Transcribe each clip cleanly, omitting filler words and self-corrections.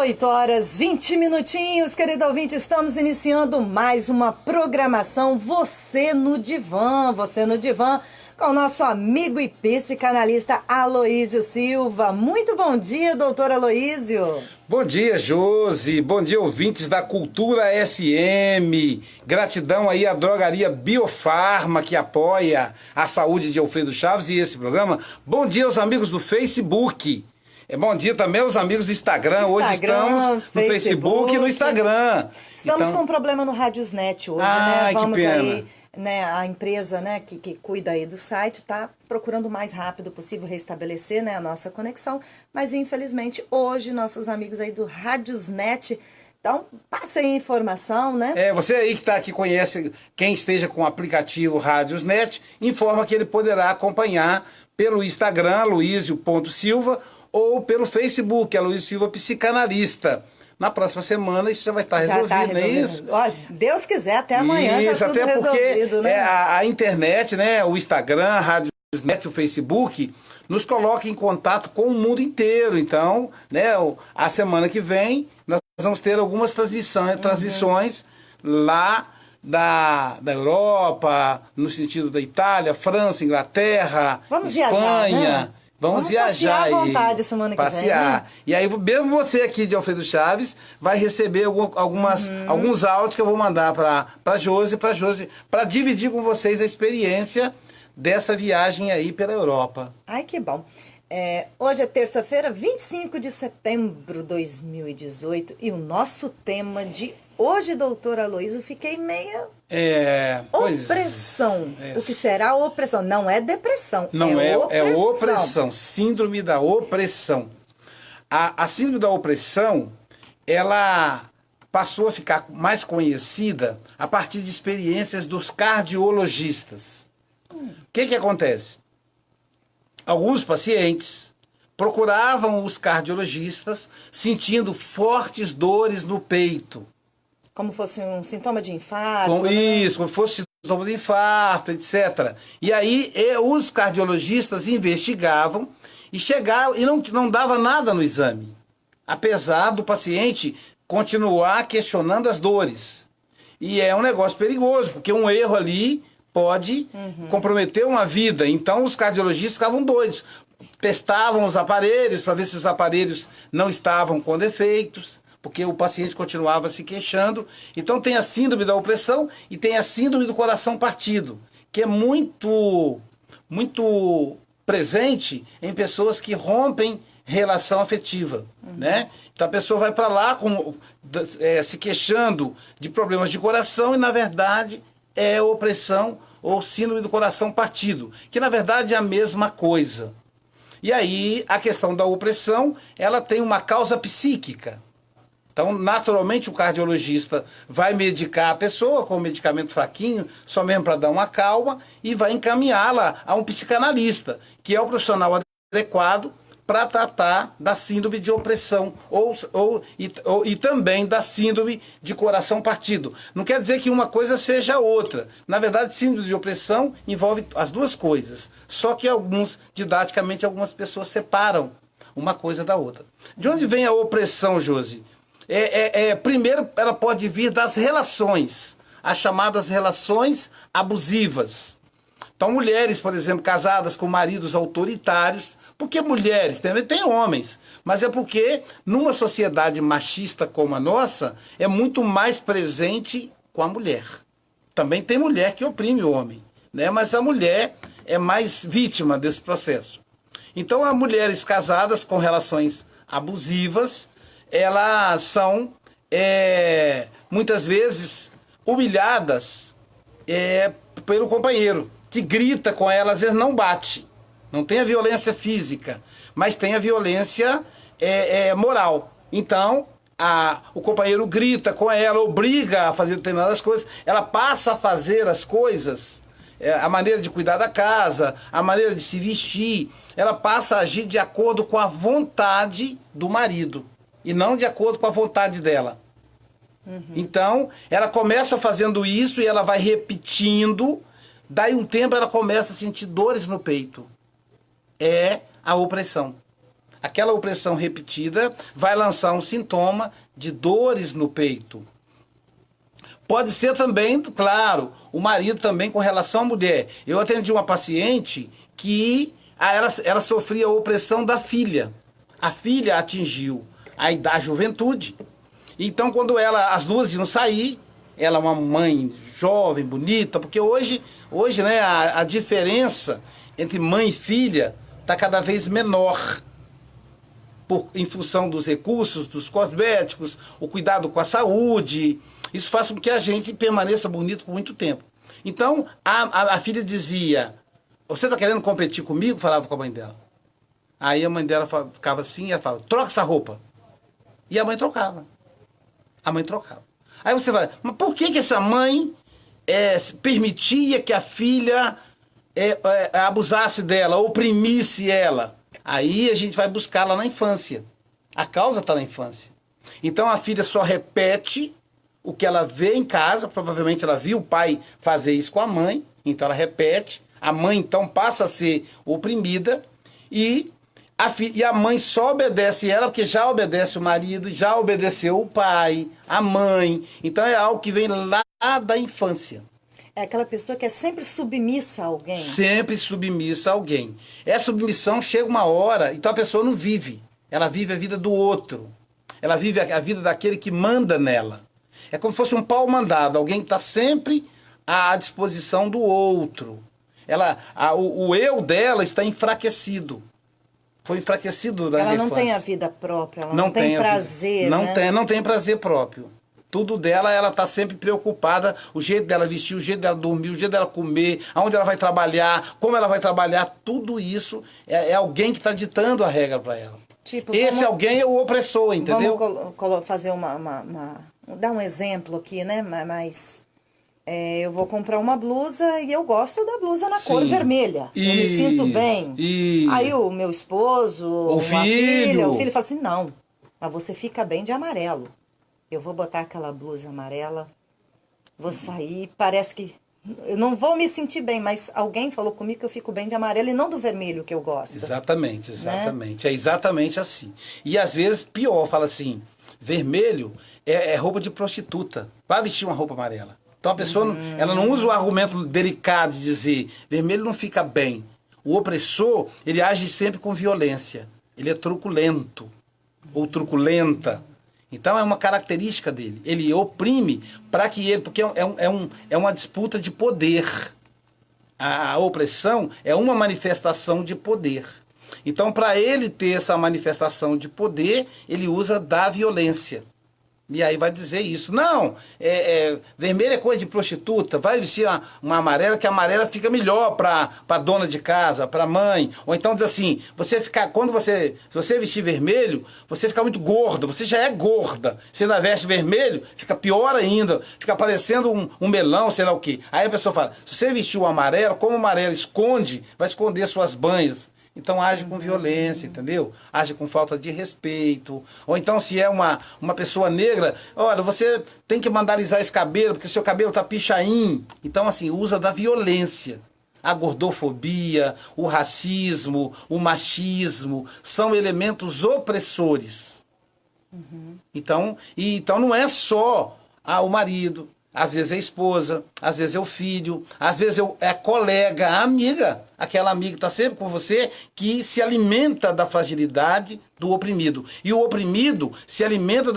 8 horas 20 minutinhos, querido ouvinte, estamos iniciando mais uma programação Você no Divã, com o nosso amigo e psicanalista Aloísio Silva. Muito bom dia, doutor Aloísio. Bom dia, Josi. Bom dia, ouvintes da Cultura FM. Gratidão aí à drogaria Biofarma, que apoia a saúde de Alfredo Chaves e esse programa. Bom dia aos amigos do Facebook. Bom dia também aos amigos do Instagram. Hoje estamos no Facebook e no Instagram. Estamos com um problema no Radiosnet hoje, né? Vamos que pena. Aí, né, a empresa, né, que cuida aí do site está procurando o mais rápido possível restabelecer, né, a nossa conexão, mas infelizmente hoje nossos amigos aí do Radiosnet, então passem informação, né? Você aí que conhece, quem esteja com o aplicativo Radiosnet, informa que ele poderá acompanhar pelo Instagram, aloisio.silva, ou pelo Facebook, Aloísio Silva Psicanalista. Na próxima semana isso já vai estar resolvido, é isso? Olha, Deus quiser, até amanhã isso, tá tudo até porque resolvido, né? A internet, né, o Instagram, a Radiosnet, o Facebook, nos coloca em contato com o mundo inteiro. Então, né, a semana que vem, nós vamos ter algumas transmissões lá da Europa, no sentido da Itália, França, Inglaterra, vamos Espanha. Viajar, né? Vamos viajar à vontade semana que vem, né? E aí, mesmo você aqui de Alfredo Chaves vai receber alguns áudios que eu vou mandar para Josi, para dividir com vocês a experiência dessa viagem aí pela Europa. Ai, que bom. Hoje é terça-feira, 25 de setembro de 2018, e o nosso tema de hoje, doutor Aloísio, fiquei meia... opressão. O que será opressão? Não é depressão, opressão. É opressão, síndrome da opressão. A síndrome da opressão, ela passou a ficar mais conhecida a partir de experiências dos cardiologistas. O que acontece? Alguns pacientes procuravam os cardiologistas sentindo fortes dores no peito. Como fosse um sintoma de infarto. Como fosse sintoma de infarto, etc. E aí os cardiologistas investigavam e chegavam e não dava nada no exame. Apesar do paciente continuar questionando as dores. E é um negócio perigoso, porque um erro ali pode comprometer uma vida. Então os cardiologistas ficavam doidos. Testavam os aparelhos para ver se os aparelhos não estavam com defeitos, porque o paciente continuava se queixando. Então tem a síndrome da opressão e tem a síndrome do coração partido, que é muito presente em pessoas que rompem relação afetiva, né? Então a pessoa vai para lá se queixando de problemas de coração e na verdade é opressão ou síndrome do coração partido, que na verdade é a mesma coisa. E aí a questão da opressão, ela tem uma causa psíquica. Então, naturalmente, o cardiologista vai medicar a pessoa com um medicamento fraquinho, só mesmo para dar uma calma, e vai encaminhá-la a um psicanalista, que é o profissional adequado para tratar da síndrome de opressão e também da síndrome de coração partido. Não quer dizer que uma coisa seja outra. Na verdade, síndrome de opressão envolve as duas coisas. Só que didaticamente, algumas pessoas separam uma coisa da outra. De onde vem a opressão, Josi? Primeiro, ela pode vir das relações, as chamadas relações abusivas. Então, mulheres, por exemplo, casadas com maridos autoritários. Por que mulheres? Também tem homens. Mas é porque, numa sociedade machista como a nossa, é muito mais presente com a mulher. Também tem mulher que oprime o homem, né? Mas a mulher é mais vítima desse processo. Então, as mulheres casadas com relações abusivas, elas são, muitas vezes, humilhadas pelo companheiro, que grita com elas, às vezes não bate. Não tem a violência física, mas tem a violência moral. Então, o companheiro grita com ela, obriga a fazer determinadas coisas, ela passa a fazer as coisas, a maneira de cuidar da casa, a maneira de se vestir, ela passa a agir de acordo com a vontade do marido, e não de acordo com a vontade dela. Então, ela começa fazendo isso e ela vai repetindo, daí um tempo ela começa a sentir dores no peito. É a opressão. aquela opressão repetida vai lançar um sintoma de dores no peito. Pode ser também, claro, o marido também com relação à mulher. Eu atendi uma paciente que ela sofria a opressão da filha. A filha atingiu a juventude. Então, quando as duas iam sair, ela é uma mãe jovem, bonita, porque hoje né, a diferença entre mãe e filha está cada vez menor. Em função dos recursos, dos cosméticos, o cuidado com a saúde. Isso faz com que a gente permaneça bonito por muito tempo. Então, a filha dizia, você está querendo competir comigo? Falava com a mãe dela. Aí a mãe dela ficava assim, e ela falava, troca essa roupa. E a mãe trocava. A mãe trocava. Aí você vai, mas por que essa mãe permitia que a filha abusasse dela, oprimisse ela? Aí a gente vai buscar lá na infância. A causa está na infância. Então a filha só repete o que ela vê em casa. Provavelmente ela viu o pai fazer isso com a mãe. Então ela repete. A mãe então passa a ser oprimida. E a mãe só obedece ela porque já obedece o marido, já obedeceu o pai, a mãe. Então é algo que vem lá da infância. É aquela pessoa que é sempre submissa a alguém. Sempre submissa a alguém. Essa submissão chega uma hora, então a pessoa não vive. Ela vive a vida do outro. Ela vive a vida daquele que manda nela. É como se fosse um pau mandado, alguém que está sempre à disposição do outro. O eu dela está enfraquecido. Foi enfraquecido da infância. Ela não tem a vida própria, ela não tem prazer, não tem prazer próprio. Tudo dela, ela está sempre preocupada, o jeito dela vestir, o jeito dela dormir, o jeito dela comer, aonde ela vai trabalhar, como ela vai trabalhar, tudo isso é alguém que está ditando a regra para ela. Tipo, esse alguém é o opressor, entendeu? Vamos fazer dar um exemplo aqui, né? Mas eu vou comprar uma blusa e eu gosto da blusa na cor vermelha. Eu me sinto bem. Aí o meu esposo, o filho fala assim, não, mas você fica bem de amarelo. Eu vou botar aquela blusa amarela, vou sair, parece que... Eu não vou me sentir bem, mas alguém falou comigo que eu fico bem de amarelo e não do vermelho que eu gosto. Exatamente. Né? É exatamente assim. E às vezes, pior, fala assim, vermelho é roupa de prostituta. Vai vestir uma roupa amarela. Então a pessoa ela não usa o argumento delicado de dizer, vermelho não fica bem. O opressor, ele age sempre com violência. Ele é truculento ou truculenta. Então é uma característica dele. Ele oprime para que ele... Porque é uma disputa de poder. A opressão é uma manifestação de poder. Então, para ele ter essa manifestação de poder, ele usa da violência. E aí vai dizer isso. Não, vermelho é coisa de prostituta, vai vestir uma amarela, que a amarela fica melhor para dona de casa, para mãe. Ou então diz assim, se você vestir vermelho, você fica muito gorda, você já é gorda. Você ainda veste vermelho, fica pior ainda, fica parecendo um melão, sei lá o quê. Aí a pessoa fala, se você vestir o amarelo, como o amarelo esconde, vai esconder suas banhas. Então age com violência, entendeu? Age com falta de respeito. Ou então se é uma pessoa negra, olha, você tem que mandalizar esse cabelo, porque seu cabelo tá pichain. Então assim, usa da violência. A gordofobia, o racismo, o machismo, são elementos opressores. Então não é só o marido, às vezes é a esposa, às vezes é o filho, às vezes é a colega, a amiga, aquela amiga que está sempre com você, que se alimenta da fragilidade do oprimido. E o oprimido se alimenta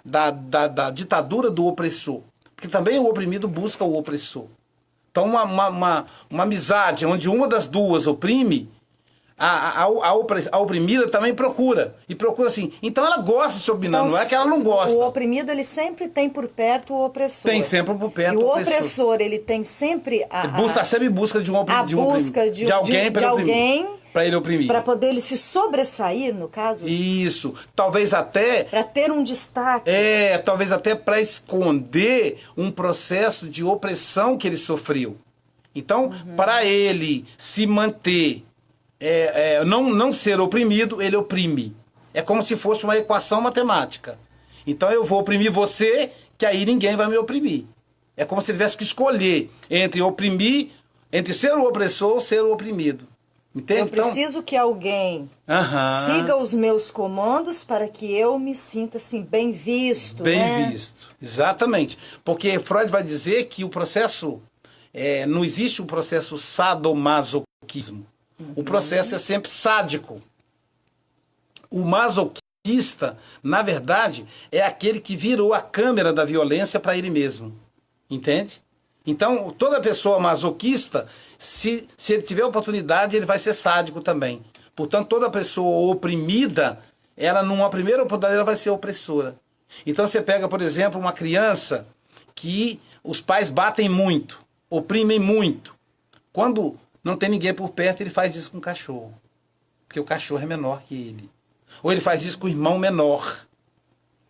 da ditadura do opressor. Porque também o oprimido busca o opressor. Então uma amizade onde uma das duas oprime, a oprimida também procura. E procura assim. Então ela gosta de se opinar, então, não é que ela não gosta. O oprimido, ele sempre tem por perto o opressor. Tem sempre por perto o opressor. E o opressor, ele tem sempre está sempre em busca de alguém para ele oprimir. Para poder ele se sobressair, no caso. Isso. Talvez até... Para ter um destaque. Talvez até para esconder um processo de opressão que ele sofreu. Então, para ele se manter... não ser oprimido, ele oprime. É como se fosse uma equação matemática. Então eu vou oprimir você, que aí ninguém vai me oprimir. É como se tivesse que escolher entre oprimir, entre ser o opressor ou ser o oprimido. Entende? Eu preciso que alguém siga os meus comandos para que eu me sinta assim, bem visto. Bem visto, exatamente. Porque Freud vai dizer que o processo, não existe um processo sadomasoquismo. O processo é sempre sádico. O masoquista, na verdade, é aquele que virou a câmera da violência para ele mesmo. Entende? Então, toda pessoa masoquista, se ele tiver oportunidade, ele vai ser sádico também. Portanto, toda pessoa oprimida, ela numa primeira oportunidade, ela vai ser opressora. Então, você pega, por exemplo, uma criança que os pais batem muito, oprimem muito. Quando não tem ninguém por perto, ele faz isso com o cachorro. Porque o cachorro é menor que ele. Ou ele faz isso com o irmão menor.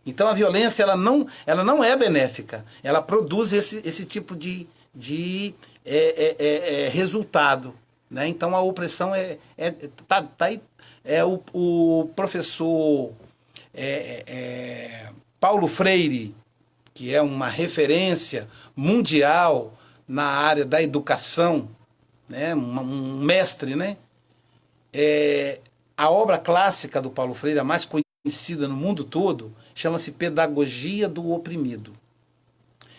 Então a violência ela não é benéfica. Ela produz esse tipo de resultado. Né? Então a opressão tá aí. O professor Paulo Freire, que é uma referência mundial na área da educação, né? Um mestre, né? A obra clássica do Paulo Freire, a mais conhecida no mundo todo, chama-se Pedagogia do Oprimido.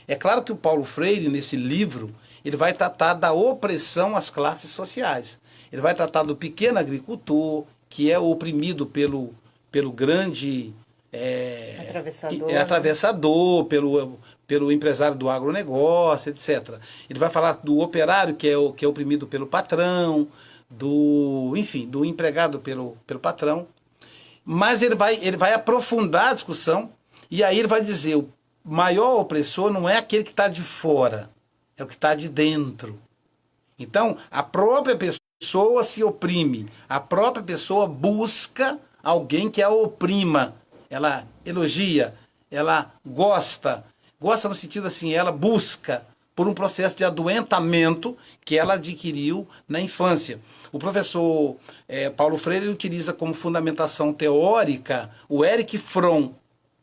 É claro que o Paulo Freire, nesse livro, ele vai tratar da opressão às classes sociais. Ele vai tratar do pequeno agricultor, que é oprimido pelo grande atravessador, pelo empresário do agronegócio, etc. Ele vai falar do operário, que é oprimido pelo patrão, do empregado pelo patrão. Mas ele vai aprofundar a discussão e aí ele vai dizer o maior opressor não é aquele que está de fora, é o que está de dentro. Então, a própria pessoa se oprime, a própria pessoa busca alguém que a oprima. Ela elogia, ela gosta no sentido assim, ela busca por um processo de adoentamento que ela adquiriu na infância. O professor Paulo Freire utiliza como fundamentação teórica o Erich Fromm.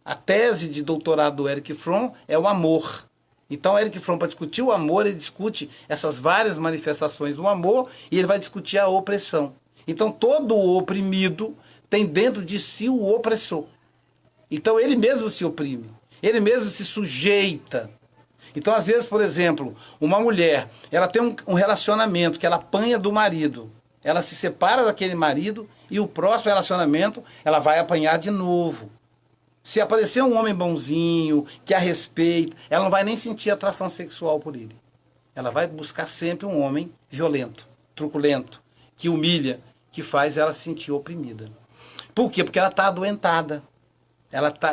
A tese de doutorado do Erich Fromm é o amor. Então, Erich Fromm, para discutir o amor, ele discute essas várias manifestações do amor e ele vai discutir a opressão. Então, todo o oprimido tem dentro de si o opressor. Então, ele mesmo se oprime, ele mesmo se sujeita. Então, às vezes, por exemplo, uma mulher, ela tem um relacionamento que ela apanha do marido. Ela se separa daquele marido e o próximo relacionamento ela vai apanhar de novo. Se aparecer um homem bonzinho, que a respeita, ela não vai nem sentir atração sexual por ele. Ela vai buscar sempre um homem violento, truculento, que humilha, que faz ela se sentir oprimida. Por quê? Porque ela está adoentada.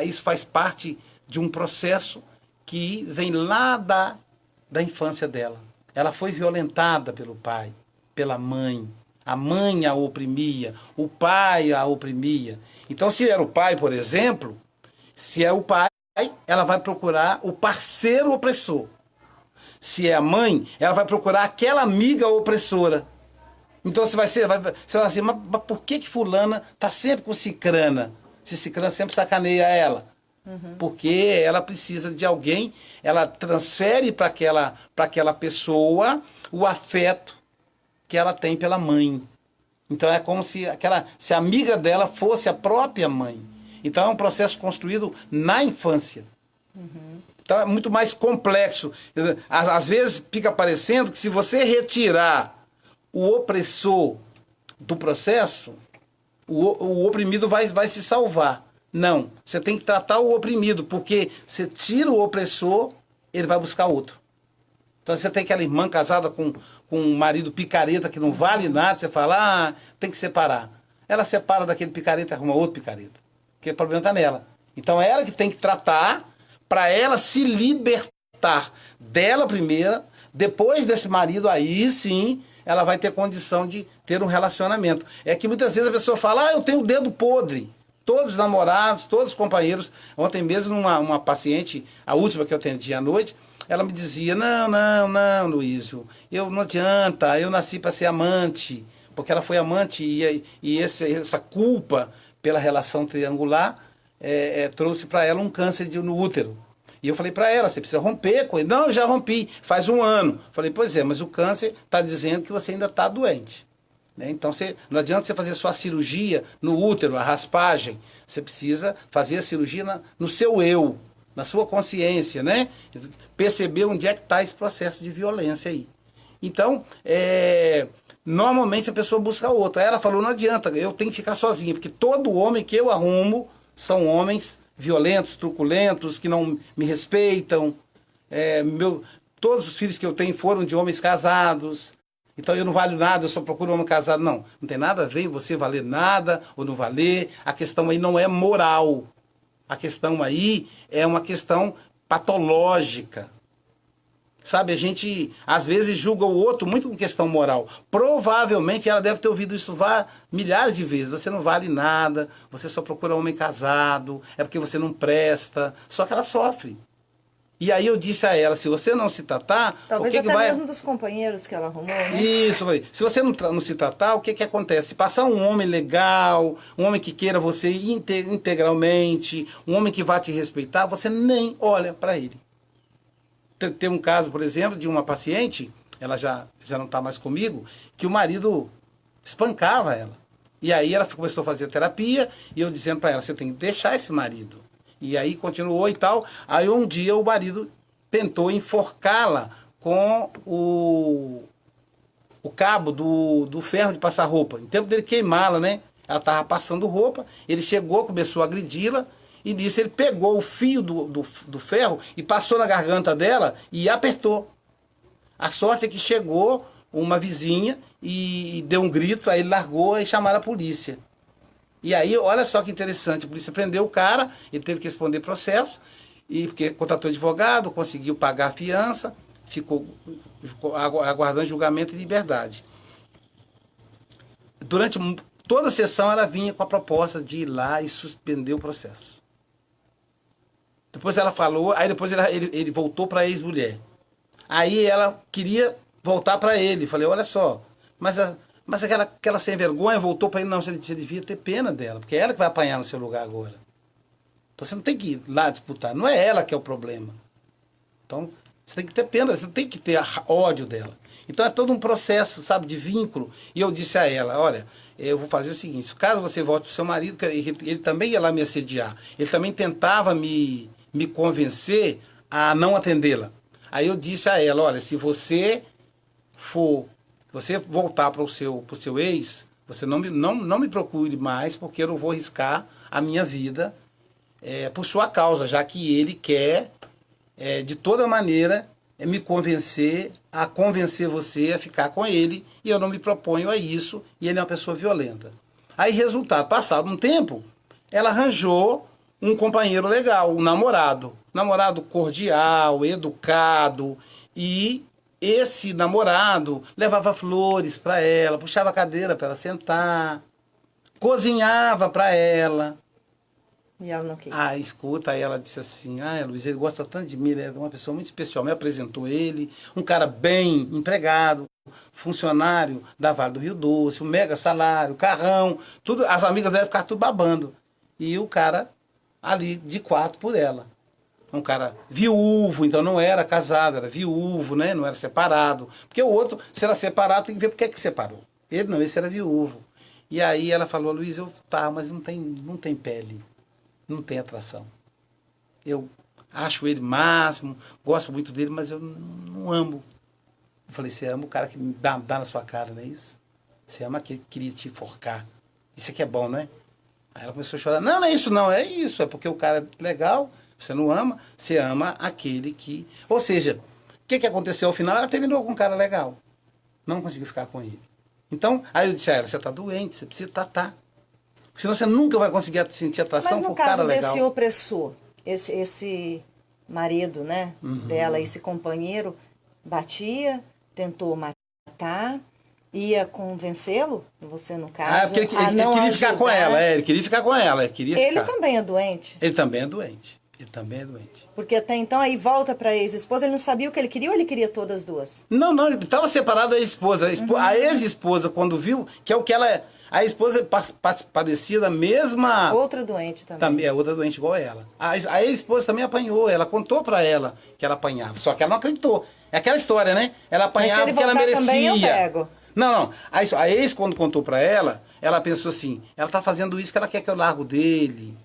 Isso faz parte de um processo que vem lá da infância dela. Ela foi violentada pelo pai, pela mãe. A mãe a oprimia, o pai a oprimia. Então, se era o pai, por exemplo, se é o pai, ela vai procurar o parceiro opressor. Se é a mãe, ela vai procurar aquela amiga opressora. Então você vai dizer, mas por que fulana está sempre com cicrana? Se cicrana sempre sacaneia ela. Porque ela precisa de alguém, ela transfere para aquela pessoa o afeto que ela tem pela mãe. Então é como se a amiga dela fosse a própria mãe. Então é um processo construído na infância. Então é muito mais complexo. Às vezes fica parecendo que se você retirar o opressor do processo, o oprimido vai se salvar. Não, você tem que tratar o oprimido, porque você tira o opressor, ele vai buscar outro. Então você tem aquela irmã casada com um marido picareta que não vale nada, você fala, tem que separar. Ela separa daquele picareta e arruma outro picareta, porque o problema está nela. Então é ela que tem que tratar para ela se libertar dela primeiro, depois desse marido, aí sim ela vai ter condição de ter um relacionamento. É que muitas vezes a pessoa fala, eu tenho o dedo podre. Todos os namorados, todos os companheiros. Ontem mesmo, uma paciente, a última que eu atendi à noite, ela me dizia, não, Luísio, não adianta, eu nasci para ser amante, porque ela foi amante e essa culpa pela relação triangular trouxe para ela um câncer no útero. E eu falei para ela, você precisa romper com ele. Não, eu já rompi, faz 1 ano. Falei, pois é, mas o câncer está dizendo que você ainda está doente. né? Então, não adianta você fazer só a cirurgia no útero, a raspagem. Você precisa fazer a cirurgia no seu eu, na sua consciência, né? Perceber onde é que está esse processo de violência aí. Então, normalmente a pessoa busca outra. Aí ela falou, não adianta, eu tenho que ficar sozinha, porque todo homem que eu arrumo são homens violentos, truculentos, que não me respeitam. Todos os filhos que eu tenho foram de homens casados. Então eu não valho nada, eu só procuro um homem casado. Não, não tem nada a ver em você valer nada ou não valer. A questão aí não é moral. A questão aí é uma questão patológica. Sabe, a gente às vezes julga o outro muito com questão moral. Provavelmente ela deve ter ouvido isso milhares de vezes. Você não vale nada, você só procura um homem casado, é porque você não presta. Só que ela sofre. E aí eu disse a ela, se você não se tratar... Talvez o até mesmo dos companheiros que ela arrumou, né? Isso, se você não se tratar, o que acontece? Se passar um homem legal, um homem que queira você integralmente, um homem que vá te respeitar, você nem olha para ele. Tem um caso, por exemplo, de uma paciente, ela já não está mais comigo, que o marido espancava ela. E aí ela começou a fazer terapia, e eu dizendo para ela, você tem que deixar esse marido. E aí continuou e tal. Aí um dia o marido tentou enforcá-la com o cabo do ferro de passar roupa. Em tempo dele queimá-la, né? Ela estava passando roupa, ele chegou, começou a agredi-la, e nisso ele pegou o fio do ferro e passou na garganta dela e apertou. A sorte é que chegou uma vizinha e deu um grito, aí ele largou e chamaram a polícia. E aí, olha só que interessante, a polícia prendeu o cara, ele teve que responder processo, porque contratou advogado, conseguiu pagar a fiança, ficou aguardando julgamento e liberdade. Durante toda a sessão, ela vinha com a proposta de ir lá e suspender o processo. Depois ela falou, aí depois ele voltou para a ex-mulher. Aí ela queria voltar para ele, falei, olha só, mas aquela sem vergonha voltou para ele, não, você devia ter pena dela, porque é ela que vai apanhar no seu lugar agora. Então você não tem que ir lá disputar, não é ela que é o problema. Então você tem que ter pena, você tem que ter ódio dela. Então é todo um processo, sabe, de vínculo. E eu disse a ela, olha, eu vou fazer o seguinte, caso você volte para o seu marido, ele também ia lá me assediar, ele também tentava me convencer a não atendê-la. Aí eu disse a ela, olha, se você voltar para o seu ex, você não me procure mais, porque eu não vou arriscar a minha vida por sua causa, já que ele quer, de toda maneira, me convencer você a ficar com ele, e eu não me proponho a isso, e ele é uma pessoa violenta. Aí, resultado, passado um tempo, ela arranjou um companheiro legal, um namorado cordial, educado, e esse namorado levava flores para ela, puxava a cadeira para ela sentar, cozinhava para ela. E ela não quis. Escuta, aí ela disse assim, Luiz, ele gosta tanto de mim, ele é uma pessoa muito especial, me apresentou ele, um cara bem empregado, funcionário da Vale do Rio Doce, um mega salário, carrão, tudo, as amigas devem ficar tudo babando. E o cara ali de 4 por ela. Um cara viúvo, então não era casado, era viúvo, né? Não era separado. Porque o outro, se era separado, tem que ver por que separou. Ele não, esse era viúvo. E aí ela falou, Luiz, mas não tem pele, não tem atração. Eu acho ele máximo, gosto muito dele, mas eu não amo. Eu falei, você ama o cara que dá na sua cara, não é isso? Você ama aquele que queria te enforcar. Isso aqui é bom, não é? Aí ela começou a chorar, não é isso não, é isso, é porque o cara é legal. Você não ama, você ama aquele que... Ou seja, o que aconteceu ao final? Ela terminou com um cara legal. Não conseguiu ficar com ele. Então, aí eu disse a ela, você está doente, você precisa tratar. Porque senão você nunca vai conseguir sentir atração por um cara legal. Mas no caso desse opressor, esse marido, né, dela, esse companheiro, batia, tentou matar, ia convencê-lo, você no caso, porque ele queria ficar com ela, ele queria ficar com ela. Ele também é doente? Ele também é doente. Porque até então aí volta para a ex-esposa, ele não sabia o que ele queria ou ele queria todas as duas? Não, ele estava separado da ex-esposa. A ex-esposa, quando viu, que é o que ela é. A esposa padecia da mesma... Outra doente também. É outra doente igual a ela. A ex-esposa também apanhou, ela contou para ela que ela apanhava. Só que ela não acreditou. É aquela história, né? Ela apanhava porque ela merecia. Também eu pego. Não. A ex, quando contou pra ela, ela pensou assim, ela tá fazendo isso que ela quer que eu largo dele.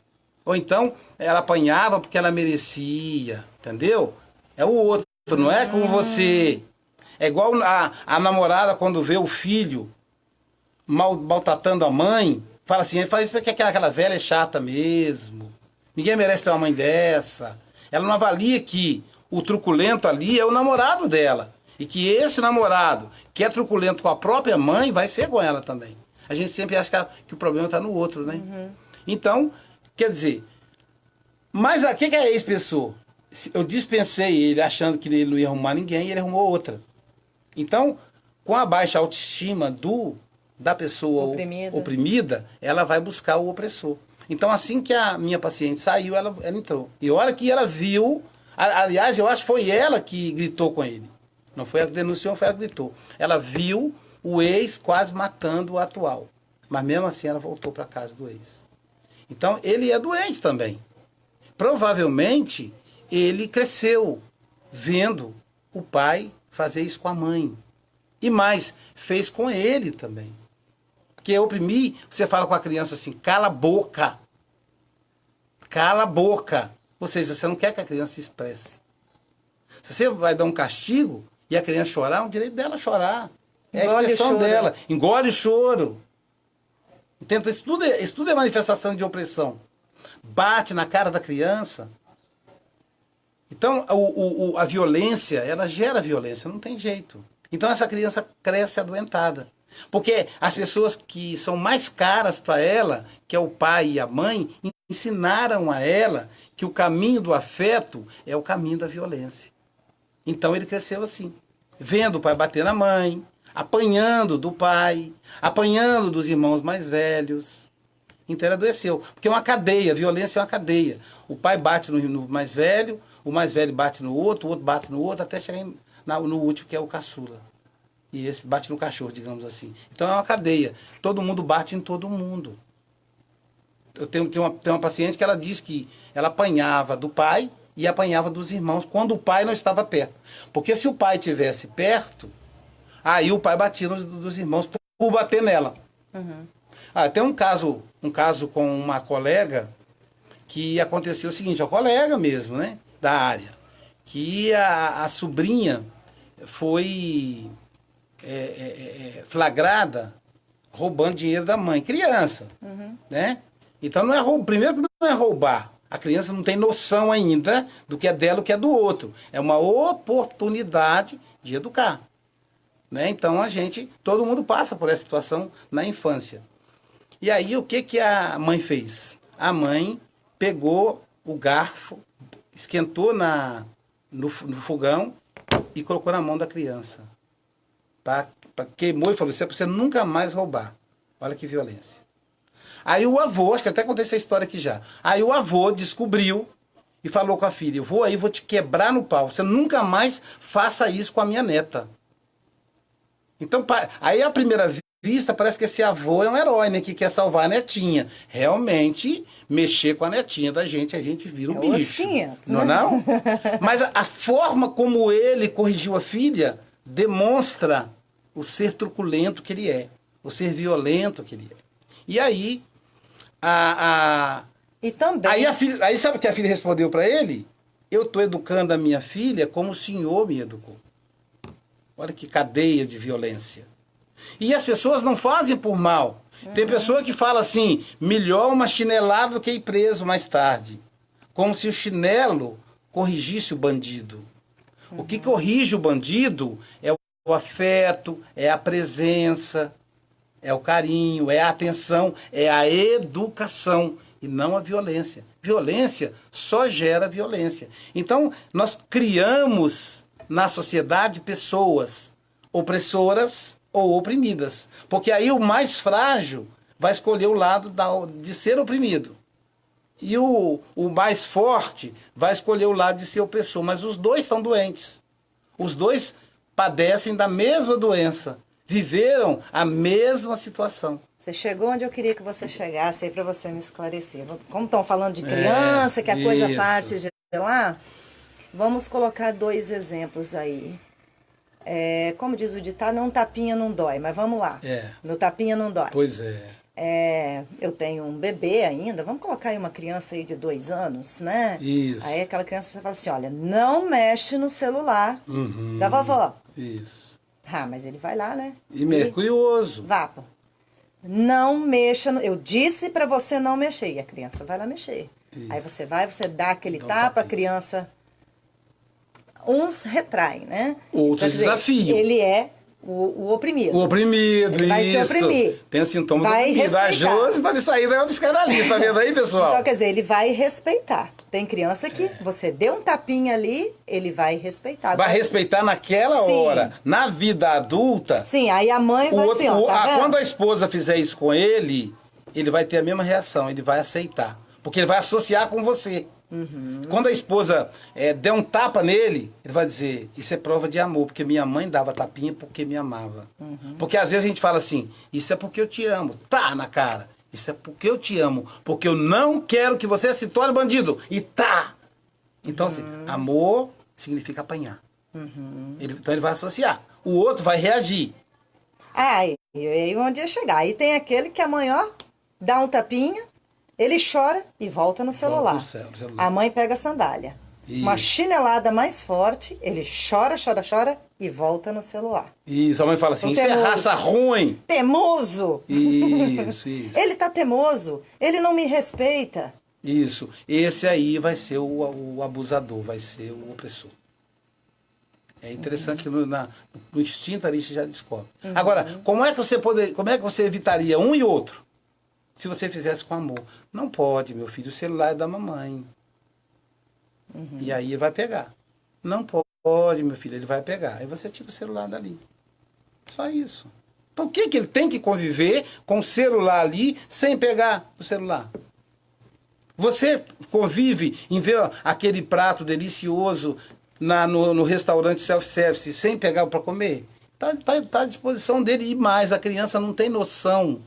Ou então, ela apanhava porque ela merecia, entendeu? É o outro, não é como você. É igual a namorada quando vê o filho maltratando a mãe, fala assim, ele fala isso porque aquela velha é chata mesmo. Ninguém merece ter uma mãe dessa. Ela não avalia que o truculento ali é o namorado dela. E que esse namorado, que é truculento com a própria mãe, vai ser com ela também. A gente sempre acha que o problema está no outro, né? Então, quer dizer, mas o que a ex pensou? Eu dispensei ele achando que ele não ia arrumar ninguém e ele arrumou outra. Então, com a baixa autoestima da pessoa oprimida, ela vai buscar o opressor. Então, assim que a minha paciente saiu, ela entrou. E a hora que ela viu, aliás, eu acho que foi ela que gritou com ele. Não foi ela que denunciou, foi ela que gritou. Ela viu o ex quase matando o atual. Mas mesmo assim ela voltou para casa do ex. Então ele é doente também. Provavelmente ele cresceu vendo o pai fazer isso com a mãe. E mais, fez com ele também. Porque oprimir, você fala com a criança assim, cala a boca. Cala a boca. Ou seja, você não quer que a criança se expresse. Se você vai dar um castigo e a criança chorar, é um direito dela chorar. É a expressão dela. Engole o choro. Entende? Isso tudo é manifestação de opressão. Bate na cara da criança. Então, a violência, ela gera violência, não tem jeito. Então, essa criança cresce adoentada. Porque as pessoas que são mais caras para ela, que é o pai e a mãe, ensinaram a ela que o caminho do afeto é o caminho da violência. Então ele cresceu assim, vendo o pai bater na mãe, apanhando do pai, apanhando dos irmãos mais velhos. Então ele adoeceu. Porque é uma cadeia, a violência é uma cadeia. O pai bate no mais velho, o mais velho bate no outro, o outro bate no outro, até chegar no último, que é o caçula. E esse bate no cachorro, digamos assim. Então é uma cadeia. Todo mundo bate em todo mundo. Eu tenho uma paciente que ela diz que ela apanhava do pai e apanhava dos irmãos quando o pai não estava perto. Porque se o pai estivesse perto, aí o pai batia dos irmãos por bater nela. Tem um caso com uma colega que aconteceu o seguinte, uma colega mesmo, né, da área, que a sobrinha foi flagrada roubando dinheiro da mãe, criança, né? Então não é primeiro que não é roubar. A criança não tem noção ainda do que é dela e o que é do outro. É uma oportunidade de educar. Né? Então todo mundo passa por essa situação na infância. E aí o que a mãe fez? A mãe pegou o garfo, esquentou no fogão e colocou na mão da criança. Queimou e falou, isso é para você nunca mais roubar. Olha que violência. Aí o avô, acho que até contei essa história aqui já. Aí o avô descobriu e falou com a filha, eu vou te quebrar no pau. Você nunca mais faça isso com a minha neta. Então, aí à primeira vista, parece que esse avô é um herói, né? Que quer salvar a netinha. Realmente, mexer com a netinha da gente, a gente vira um bicho. 500, não, né? Não? Mas a forma como ele corrigiu a filha demonstra o ser truculento que ele é. O ser violento que ele é. E aí... E também... Aí sabe o que a filha respondeu para ele? Eu estou educando a minha filha como o senhor me educou. Olha que cadeia de violência. E as pessoas não fazem por mal. Tem pessoa que fala assim, melhor uma chinelada do que ir preso mais tarde. Como se o chinelo corrigisse o bandido. O que corrige o bandido é o afeto, é a presença, é o carinho, é a atenção, é a educação e não a violência. Violência só gera violência. Então, nós criamos na sociedade pessoas opressoras ou oprimidas. Porque aí o mais frágil vai escolher o lado de ser oprimido. E o mais forte vai escolher o lado de ser opressor. Mas os dois estão doentes. Os dois padecem da mesma doença. Viveram a mesma situação. Você chegou onde eu queria que você chegasse aí para você me esclarecer. Como estão falando de criança, que a coisa parte de lá, vamos colocar 2 exemplos aí. como diz o ditado, não tapinha não dói, mas vamos lá. No tapinha não dói. Pois é. Eu tenho um bebê ainda, vamos colocar aí uma criança aí de 2 anos, né? Isso. Aí aquela criança, você fala assim, olha, não mexe no celular da vovó. Isso. Mas ele vai lá, né? E é curioso. Vapa. Não mexa, eu disse pra você não mexer, e a criança vai lá mexer. Isso. Aí você dá aquele tapa, a criança... Uns retraem, né? Outros desafiam. Ele é o oprimido. O oprimido, ele vai se oprimir. Tem o sintoma do oprimido. A Josi tá me saindo, é uma psicanalista, tá vendo aí, pessoal? Então, quer dizer, ele vai respeitar. Tem criança que você deu um tapinha ali, ele vai respeitar. Vai respeitar naquela hora. Na vida adulta... Sim, aí a mãe vai assim, ó, tá vendo? Quando a esposa fizer isso com ele vai ter a mesma reação, ele vai aceitar. Porque ele vai associar com você. Quando a esposa der um tapa nele, ele vai dizer, isso é prova de amor, porque minha mãe dava tapinha porque me amava. Porque às vezes a gente fala assim, isso é porque eu te amo, tá na cara. Isso é porque eu te amo, porque eu não quero que você se torne bandido. E tá! Então, assim, amor significa apanhar. Então ele vai associar. O outro vai reagir. E aí onde ia chegar? Aí tem aquele que a mãe, ó, dá um tapinha, ele chora e volta no celular. A mãe pega a sandália. Isso. Uma chinelada mais forte, ele chora e volta no celular. Isso, a mãe fala assim, isso é raça ruim. Teimoso. Isso. Ele tá teimoso, ele não me respeita. Isso, esse aí vai ser o abusador, vai ser o opressor. É interessante que no instinto ali você já descobre. Agora, como é que você evitaria um e outro? Se você fizesse com amor. Não pode, meu filho, o celular é da mamãe. E aí ele vai pegar. Não pode, meu filho, ele vai pegar. Aí você tira o celular dali. Só isso. Por que ele tem que conviver com o celular ali sem pegar o celular? Você convive em ver aquele prato delicioso no restaurante self-service sem pegar para comer? Tá à disposição dele. E mais, a criança não tem noção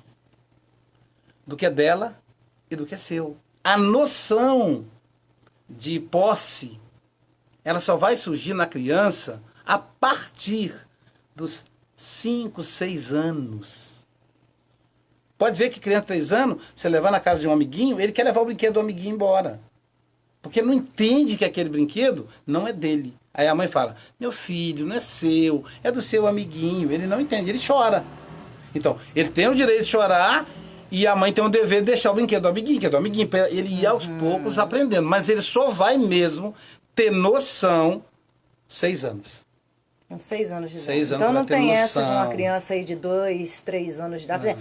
do que é dela e do que é seu. A noção de posse, ela só vai surgir na criança a partir dos 5, 6 anos. Pode ver que criança de 3 anos, você levar na casa de um amiguinho, ele quer levar o brinquedo do amiguinho embora. Porque ele não entende que aquele brinquedo não é dele. Aí a mãe fala, meu filho, não é seu, é do seu amiguinho. Ele não entende, ele chora. Então, ele tem o direito de chorar. E a mãe tem o dever de deixar o brinquedo do amiguinho, que é do amiguinho, para ele ir aos poucos aprendendo. Mas ele só vai mesmo ter noção 6 anos. Com 6 anos de idade. 6 anos então não tem noção. essa com uma criança aí de 2, 3 anos de idade.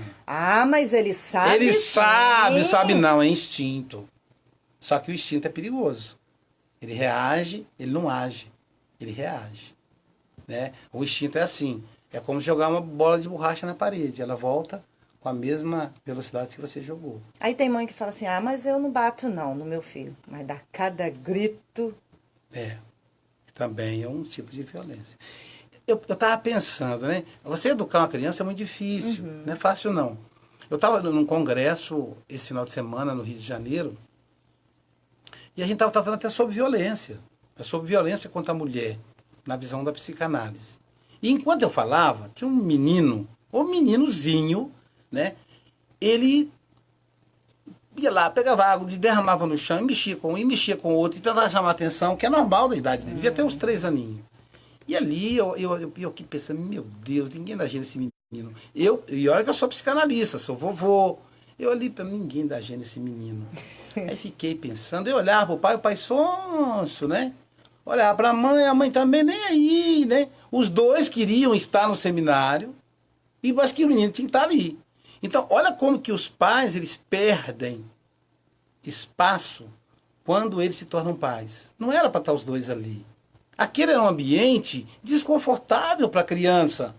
Mas ele sabe. Ele sabe não, é instinto. Só que o instinto é perigoso. Ele reage, ele não age. Ele reage. Né? O instinto é assim. É como jogar uma bola de borracha na parede. Ela volta com a mesma velocidade que você jogou. Aí tem mãe que fala assim, mas eu não bato não no meu filho. Mas dá cada grito. Também é um tipo de violência. Eu estava pensando, né? Você educar uma criança é muito difícil, não é fácil não. Eu estava num congresso esse final de semana no Rio de Janeiro e a gente estava tratando até sobre violência contra a mulher, na visão da psicanálise. E enquanto eu falava, tinha um menino, ou meninozinho, né? Ele ia lá, pegava água, derramava no chão, e mexia com um, e mexia com o outro, e tentava chamar a atenção, que é normal da idade dele, devia ter uns 3 aninhos. E ali, eu aqui pensando, meu Deus, ninguém dá jeito nesse menino. E olha que eu sou psicanalista, sou vovô. Eu ali, para ninguém dá jeito nesse menino. Aí fiquei pensando, eu olhava pro pai, o pai sonso, né? Olhava para a mãe também nem aí, né? Os dois queriam estar no seminário, e mas que o menino tinha que estar ali. Então, olha como que os pais, eles perdem espaço quando eles se tornam pais. Não era para estar os dois ali. Aquele era um ambiente desconfortável para a criança.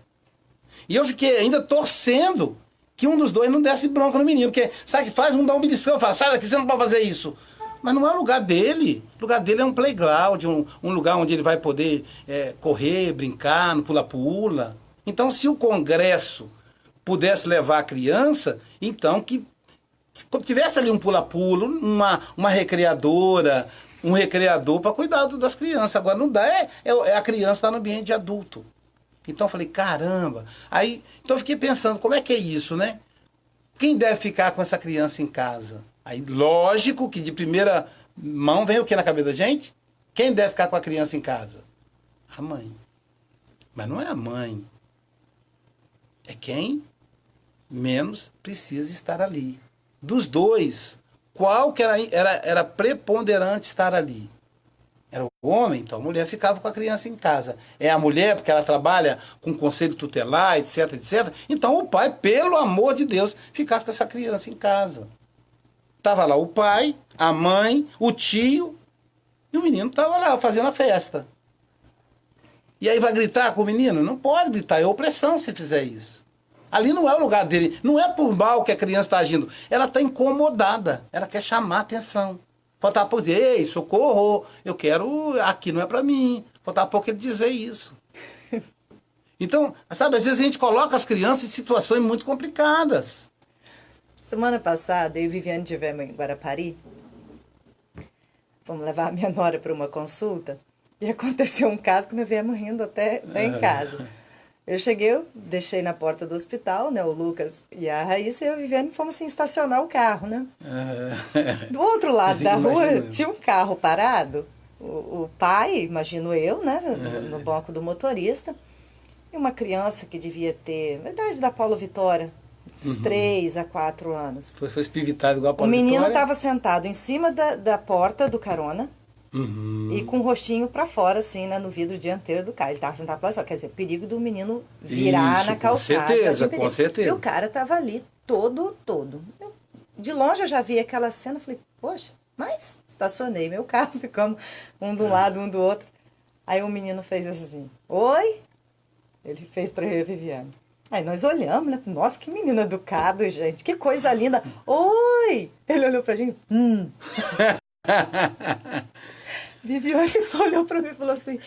E eu fiquei ainda torcendo que um dos dois não desse bronca no menino. Porque, sabe o que faz? Um dá um beliscão e fala, sai daqui, você não pode fazer isso. Mas não é o lugar dele. O lugar dele é um playground, um lugar onde ele vai poder correr, brincar, no pula-pula. Então, se o congresso pudesse levar a criança, então que tivesse ali um pula-pula, uma recreadora, um recreador para cuidar das crianças. Agora não dá, a criança estar no ambiente de adulto. Então eu falei, caramba. Aí, então eu fiquei pensando, como é que é isso, né? Quem deve ficar com essa criança em casa? Aí, lógico que de primeira mão vem o que na cabeça da gente? Quem deve ficar com a criança em casa? A mãe. Mas não é a mãe. É quem menos precisa estar ali. Dos dois, qual que era preponderante estar ali? Era o homem, então a mulher ficava com a criança em casa. É a mulher, porque ela trabalha com conselho tutelar, etc, etc. Então o pai, pelo amor de Deus, ficasse com essa criança em casa. Estava lá o pai, a mãe, o tio, e o menino estava lá fazendo a festa. E aí vai gritar com o menino? Não pode gritar, é opressão se fizer isso. Ali não é o lugar dele, não é por mal que a criança está agindo. Ela está incomodada, ela quer chamar atenção. Faltava pouco dizer, ei, socorro, eu quero, aqui não é para mim. Faltava pouco ele dizer isso. Então, sabe, às vezes a gente coloca as crianças em situações muito complicadas. Semana passada, eu e Viviane estivemos em Guarapari. Vamos levar a minha nora para uma consulta. E aconteceu um caso que nós viemos rindo até em casa. Eu cheguei, eu deixei na porta do hospital, né, o Lucas e a Raíssa, e eu e a Viviane fomos assim, estacionar o carro, né? Do outro lado da rua tinha um carro parado, o pai, imagino eu, né, no banco do motorista, e uma criança que devia ter, a idade da Paulo Vitória, uns 3 a 4 anos. Foi espivitado igual a Paulo Vitória. O menino Vitória. estava sentado em cima da porta do carona, e com o rostinho para fora, assim, né, no vidro dianteiro do carro. Ele estava sentado para fora, quer dizer, perigo do menino virar na calçada. Com certeza, com certeza. E o cara estava ali todo. De longe eu já vi aquela cena, falei, poxa, mas estacionei meu carro, ficamos um do lado, um do outro. Aí o menino fez assim, oi? Ele fez para eu e a Viviane. Aí nós olhamos, né? Nossa, que menino educado, gente, que coisa linda. Oi! Ele olhou pra gente, Viviane só olhou pra mim e falou assim,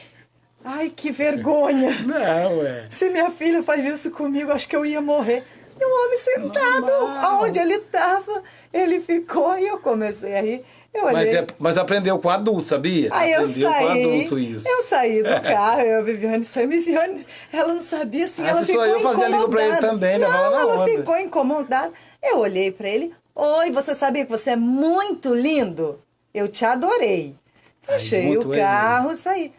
ai, que vergonha. Não, Se minha filha faz isso comigo, acho que eu ia morrer. E o homem sentado, aonde ele estava, ele ficou e eu comecei a rir. Eu olhei. Mas aprendeu com adulto, sabia? Aí aprendeu eu saí, com adulto isso. eu saí do carro, eu, Viviane, saí, Viviane, ela não sabia assim, ela ficou eu fazia língua pra ele também, não, ela onda. ficou incomodada. Eu olhei pra ele, oi, você sabia que você é muito lindo? Eu te adorei. Fechei o carro, saí.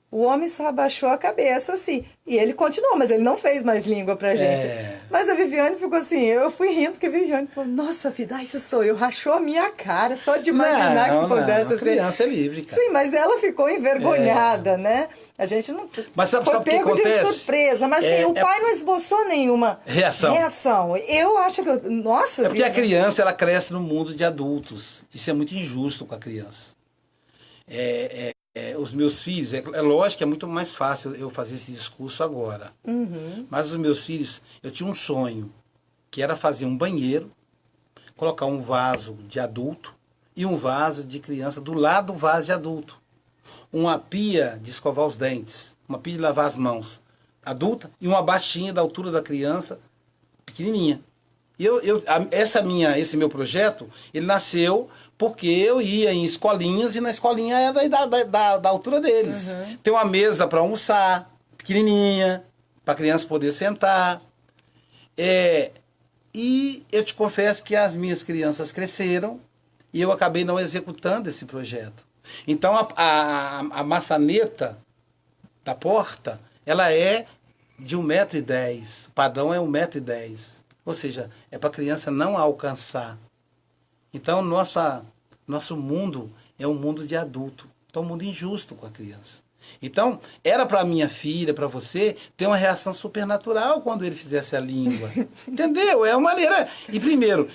O homem só abaixou a cabeça, assim. E ele continuou, mas ele não fez mais língua pra gente. Mas a Viviane ficou assim, eu fui rindo, que a Viviane falou, nossa vida, isso sou eu. Rachou a minha cara, só de imaginar que pudesse ser. A criança é livre, cara. Sim, mas ela ficou envergonhada, né? A gente não... Mas sabe foi o que pego acontece? de surpresa. Mas assim, o pai não esboçou nenhuma reação. Eu acho que... Nossa, é porque a criança, ela cresce no mundo de adultos. Isso é muito injusto com a criança. Os meus filhos, é lógico que é muito mais fácil eu fazer esse discurso agora. Mas os meus filhos, eu tinha um sonho, que era fazer um banheiro, colocar um vaso de adulto e um vaso de criança do lado do vaso de adulto. Uma pia de escovar os dentes, uma pia de lavar as mãos, adulta, e uma baixinha da altura da criança, pequenininha. E esse meu projeto, ele nasceu porque eu ia em escolinhas e na escolinha era da altura deles. Tem uma mesa para almoçar, pequenininha, para a criança poder sentar. E eu te confesso que as minhas crianças cresceram e eu acabei não executando esse projeto. Então a maçaneta da porta, ela é de 1,10 m. O padrão é 1,10 m. Ou seja, é para a criança não alcançar. Então, nosso mundo é um mundo de adulto. Então, um mundo injusto com a criança. Então, era para minha filha, para você, ter uma reação supernatural quando ele fizesse a língua. Entendeu? É uma maneira...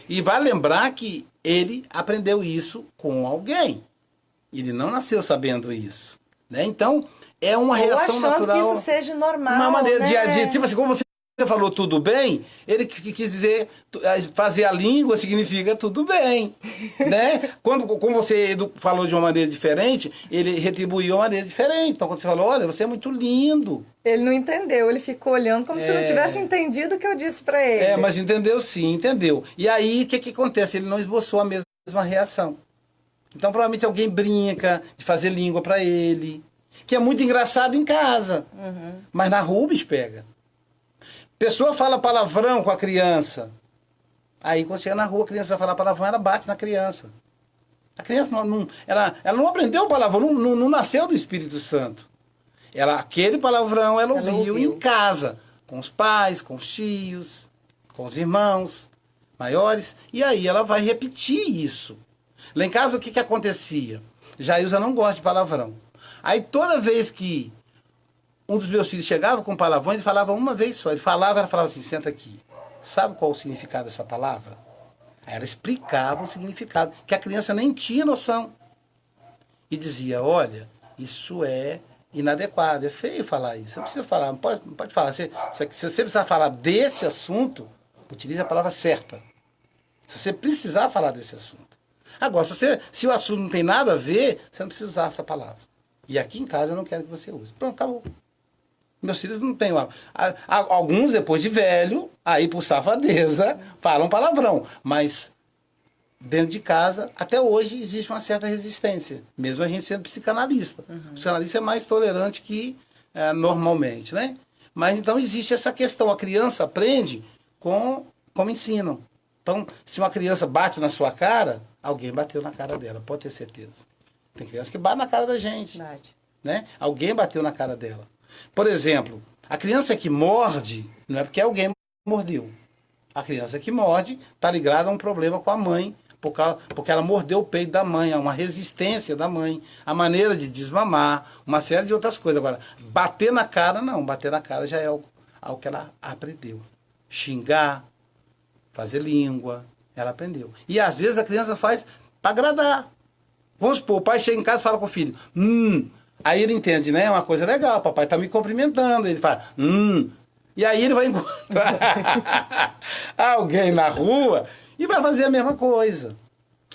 E vai lembrar que ele aprendeu isso com alguém. Ele não nasceu sabendo isso. Né? Então, é uma reação natural. Achando que isso seja normal, uma maneira né? Tipo assim, como você falou tudo bem, ele quis dizer, fazer a língua significa tudo bem, né? Como você falou de uma maneira diferente, ele retribuiu de uma maneira diferente. Então, quando você falou, olha, você é muito lindo. Ele não entendeu, ele ficou olhando como se não tivesse entendido o que eu disse para ele. Mas entendeu sim, entendeu. E aí, o que acontece? Ele não esboçou a mesma reação. Então, provavelmente alguém brinca de fazer língua para ele. que é muito engraçado em casa. Mas na rua o bicho pega. Pessoa fala palavrão com a criança. Aí quando chega na rua, a criança vai falar palavrão, ela bate na criança. A criança ela não aprendeu palavrão, não nasceu do Espírito Santo. Aquele palavrão ela ouviu em casa, com os pais, com os tios, com os irmãos maiores, e aí ela vai repetir isso. Lá em casa o que acontecia? Jailza não gosta de palavrão. Aí toda vez que um dos meus filhos chegava com palavrão, ele falava uma vez só. Ela falava assim, senta aqui. Sabe qual o significado dessa palavra? Aí ela explicava o significado, que a criança nem tinha noção. E dizia, olha, isso é inadequado, é feio falar isso. Você não precisa falar, não pode falar. Se você precisar falar desse assunto, utilize a palavra certa. Se você precisar falar desse assunto. Agora, se o assunto não tem nada a ver, você não precisa usar essa palavra. E aqui em casa eu não quero que você use. Pronto, acabou. Meus filhos não têm. Alguns, depois de velho, aí por safadeza, falam palavrão. Mas dentro de casa, até hoje, existe uma certa resistência. Mesmo a gente sendo psicanalista. O psicanalista é mais tolerante que normalmente, né? Mas então existe essa questão. A criança aprende como ensinam. Então, se uma criança bate na sua cara, alguém bateu na cara dela, pode ter certeza. Tem criança que bate na cara da gente. Né? Alguém bateu na cara dela. Por exemplo, a criança que morde, não é porque alguém mordeu. A criança que morde está ligada a um problema com a mãe, porque ela mordeu o peito da mãe, há uma resistência da mãe, a maneira de desmamar, uma série de outras coisas. Agora, bater na cara, não. Bater na cara já é algo que ela aprendeu. Xingar, fazer língua, ela aprendeu. E às vezes a criança faz para agradar. Vamos supor, o pai chega em casa e fala com o filho, Aí ele entende, né? É uma coisa legal, papai está me cumprimentando. Ele fala, E aí ele vai encontrar alguém na rua e vai fazer a mesma coisa.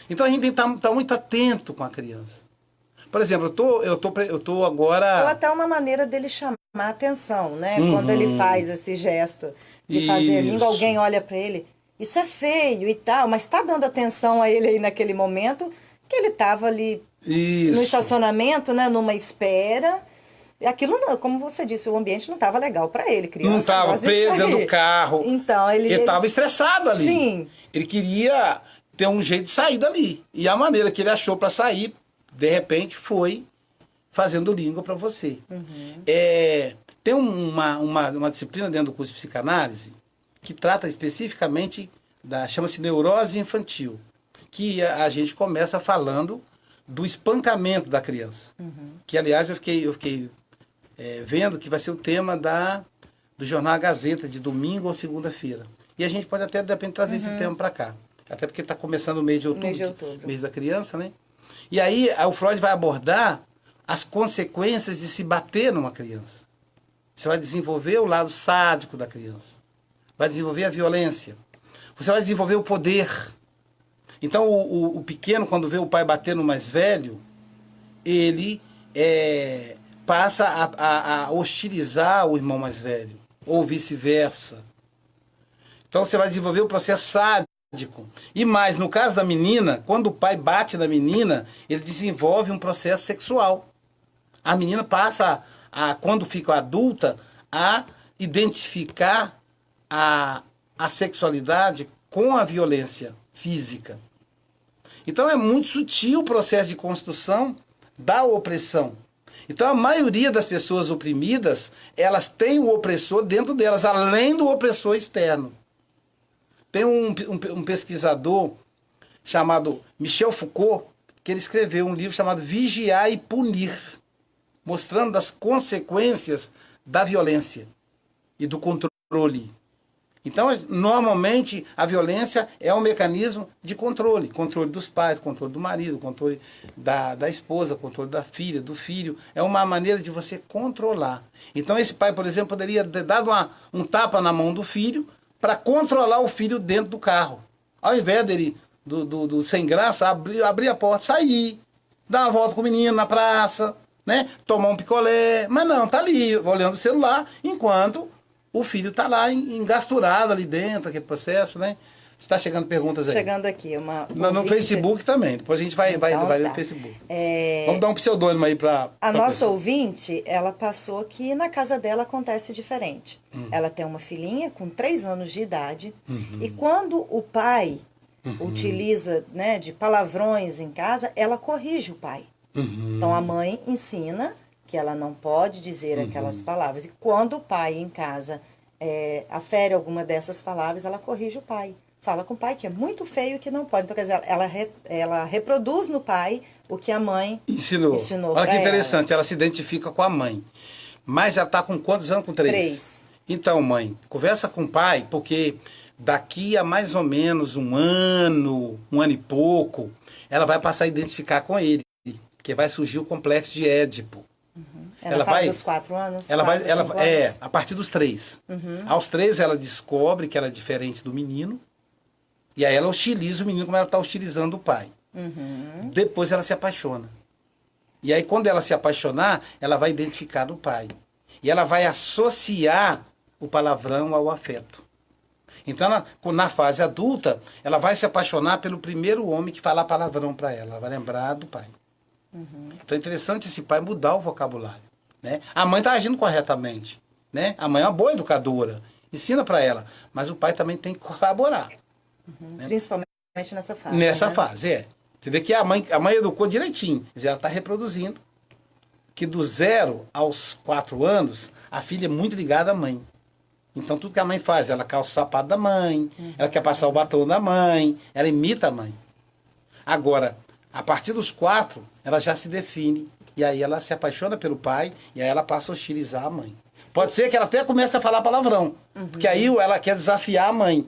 Então a gente tem que estar muito atento com a criança. Por exemplo, eu tô agora... Ou até uma maneira dele chamar a atenção, né? Quando ele faz esse gesto de fazer língua, alguém olha para ele, isso é feio e tal, mas está dando atenção a ele aí naquele momento que ele estava ali no estacionamento, né? Numa espera... Aquilo, como você disse, o ambiente não estava legal para ele, criança. Não estava preso dentro do carro. Então, ele estava estressado ali. Sim. Ele queria ter um jeito de sair dali. E a maneira que ele achou para sair, de repente, foi fazendo língua para você. Tem uma disciplina dentro do curso de psicanálise que trata especificamente chama-se neurose infantil, que a gente começa falando do espancamento da criança. Que, aliás, eu fiquei vendo que vai ser o tema do Jornal A Gazeta, de domingo ou segunda-feira. E a gente pode até, de repente, trazer esse tema para cá. Até porque está começando o mês de outubro, mês da criança, né? E aí o Freud vai abordar as consequências de se bater numa criança. Você vai desenvolver o lado sádico da criança. Vai desenvolver a violência. Você vai desenvolver o poder. Então, o pequeno, quando vê o pai bater no mais velho, ele passa a hostilizar o irmão mais velho, ou vice-versa. Então, você vai desenvolver o processo sádico. E mais, no caso da menina, quando o pai bate na menina, ele desenvolve um processo sexual. A menina passa, quando fica adulta, a identificar a sexualidade com a violência física. Então é muito sutil o processo de construção da opressão. Então a maioria das pessoas oprimidas, elas têm o opressor dentro delas, além do opressor externo. Tem um pesquisador chamado Michel Foucault, que ele escreveu um livro chamado Vigiar e Punir, mostrando as consequências da violência e do controle. Então, normalmente, a violência é um mecanismo de controle. Controle dos pais, controle do marido, controle da esposa, controle da filha, do filho. É uma maneira de você controlar. Então, esse pai, por exemplo, poderia ter dado um tapa na mão do filho para controlar o filho dentro do carro. Ao invés dele, do sem graça, abrir a porta, sair, dar uma volta com o menino na praça, né? Tomar um picolé. Mas não, tá ali, olhando o celular, enquanto... o filho está lá engasturado ali dentro, aquele processo, né? Está chegando perguntas aí. Chegando aqui, no Facebook também. Depois a gente vai ler no Facebook. Vamos dar um pseudônimo aí para... A nossa ouvinte, ela passou que na casa dela acontece diferente. Ela tem uma filhinha com 3 anos de idade. E quando o pai utiliza, né, de palavrões em casa, ela corrige o pai. Então a mãe ensina que ela não pode dizer aquelas palavras. E quando o pai em casa afere alguma dessas palavras, ela corrige o pai. Fala com o pai que é muito feio, que não pode. Então, quer dizer, ela reproduz no pai o que a mãe ensinou Olha que interessante, ela se identifica com a mãe. Mas ela está com quantos anos? Com 3? 3. Então, mãe, conversa com o pai, porque daqui a mais ou menos um ano e pouco, ela vai passar a identificar com ele. Porque vai surgir o complexo de Édipo. Ela faz dos 4 anos? A partir dos 3. Aos 3 ela descobre que ela é diferente do menino. E aí ela hostiliza o menino como ela está hostilizando o pai. Depois ela se apaixona. E aí quando ela se apaixonar, ela vai identificar o pai. E ela vai associar o palavrão ao afeto. Então, na fase adulta, ela vai se apaixonar pelo primeiro homem que fala palavrão para ela. Ela vai lembrar do pai. Então é interessante esse pai mudar o vocabulário. Né? A mãe está agindo corretamente. Né? A mãe é uma boa educadora. Ensina para ela. Mas o pai também tem que colaborar. Né? Principalmente nessa fase. Nessa fase, Você vê que a mãe educou direitinho. Quer dizer, ela está reproduzindo que do 0 aos 4 anos, a filha é muito ligada à mãe. Então tudo que a mãe faz, ela calça o sapato da mãe, ela quer passar o batom da mãe, ela imita a mãe. Agora, a partir dos 4, ela já se define. E aí ela se apaixona pelo pai e aí ela passa a hostilizar a mãe. Pode ser que ela até comece a falar palavrão. Porque aí ela quer desafiar a mãe.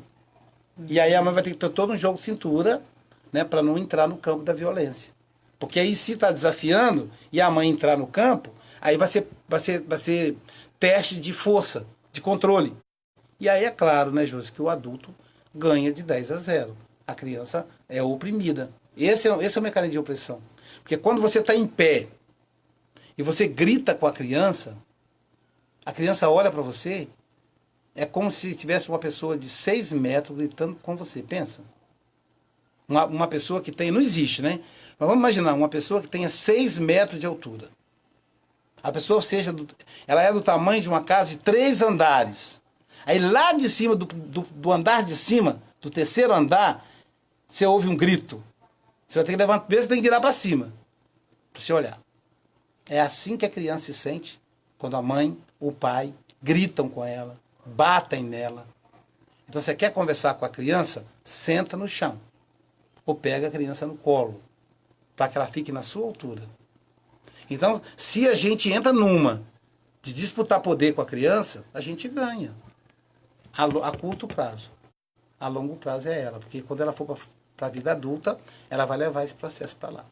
E aí a mãe vai ter que ter todo um jogo de cintura, né, para não entrar no campo da violência. Porque aí se está desafiando e a mãe entrar no campo, aí vai ser teste de força, de controle. E aí é claro, né, Josi, que o adulto ganha de 10-0. A criança é oprimida. Esse é o mecanismo de opressão. Porque quando você está em pé e você grita com a criança olha para você, é como se tivesse uma pessoa de 6 metros gritando com você. Pensa. Uma pessoa que tem... Não existe, né? Mas vamos imaginar uma pessoa que tenha 6 metros de altura. A pessoa ela é do tamanho de uma casa de 3 andares. Aí lá de cima, do andar de cima, do 3º andar, você ouve um grito. Você vai ter que levantar, você tem que virar para cima, para você olhar. É assim que a criança se sente quando a mãe, o pai, gritam com ela, batem nela. Então você quer conversar com a criança, senta no chão. Ou pega a criança no colo, para que ela fique na sua altura. Então, se a gente entra numa de disputar poder com a criança, a gente ganha. A curto prazo. A longo prazo é ela, porque quando ela for para a vida adulta, ela vai levar esse processo para lá.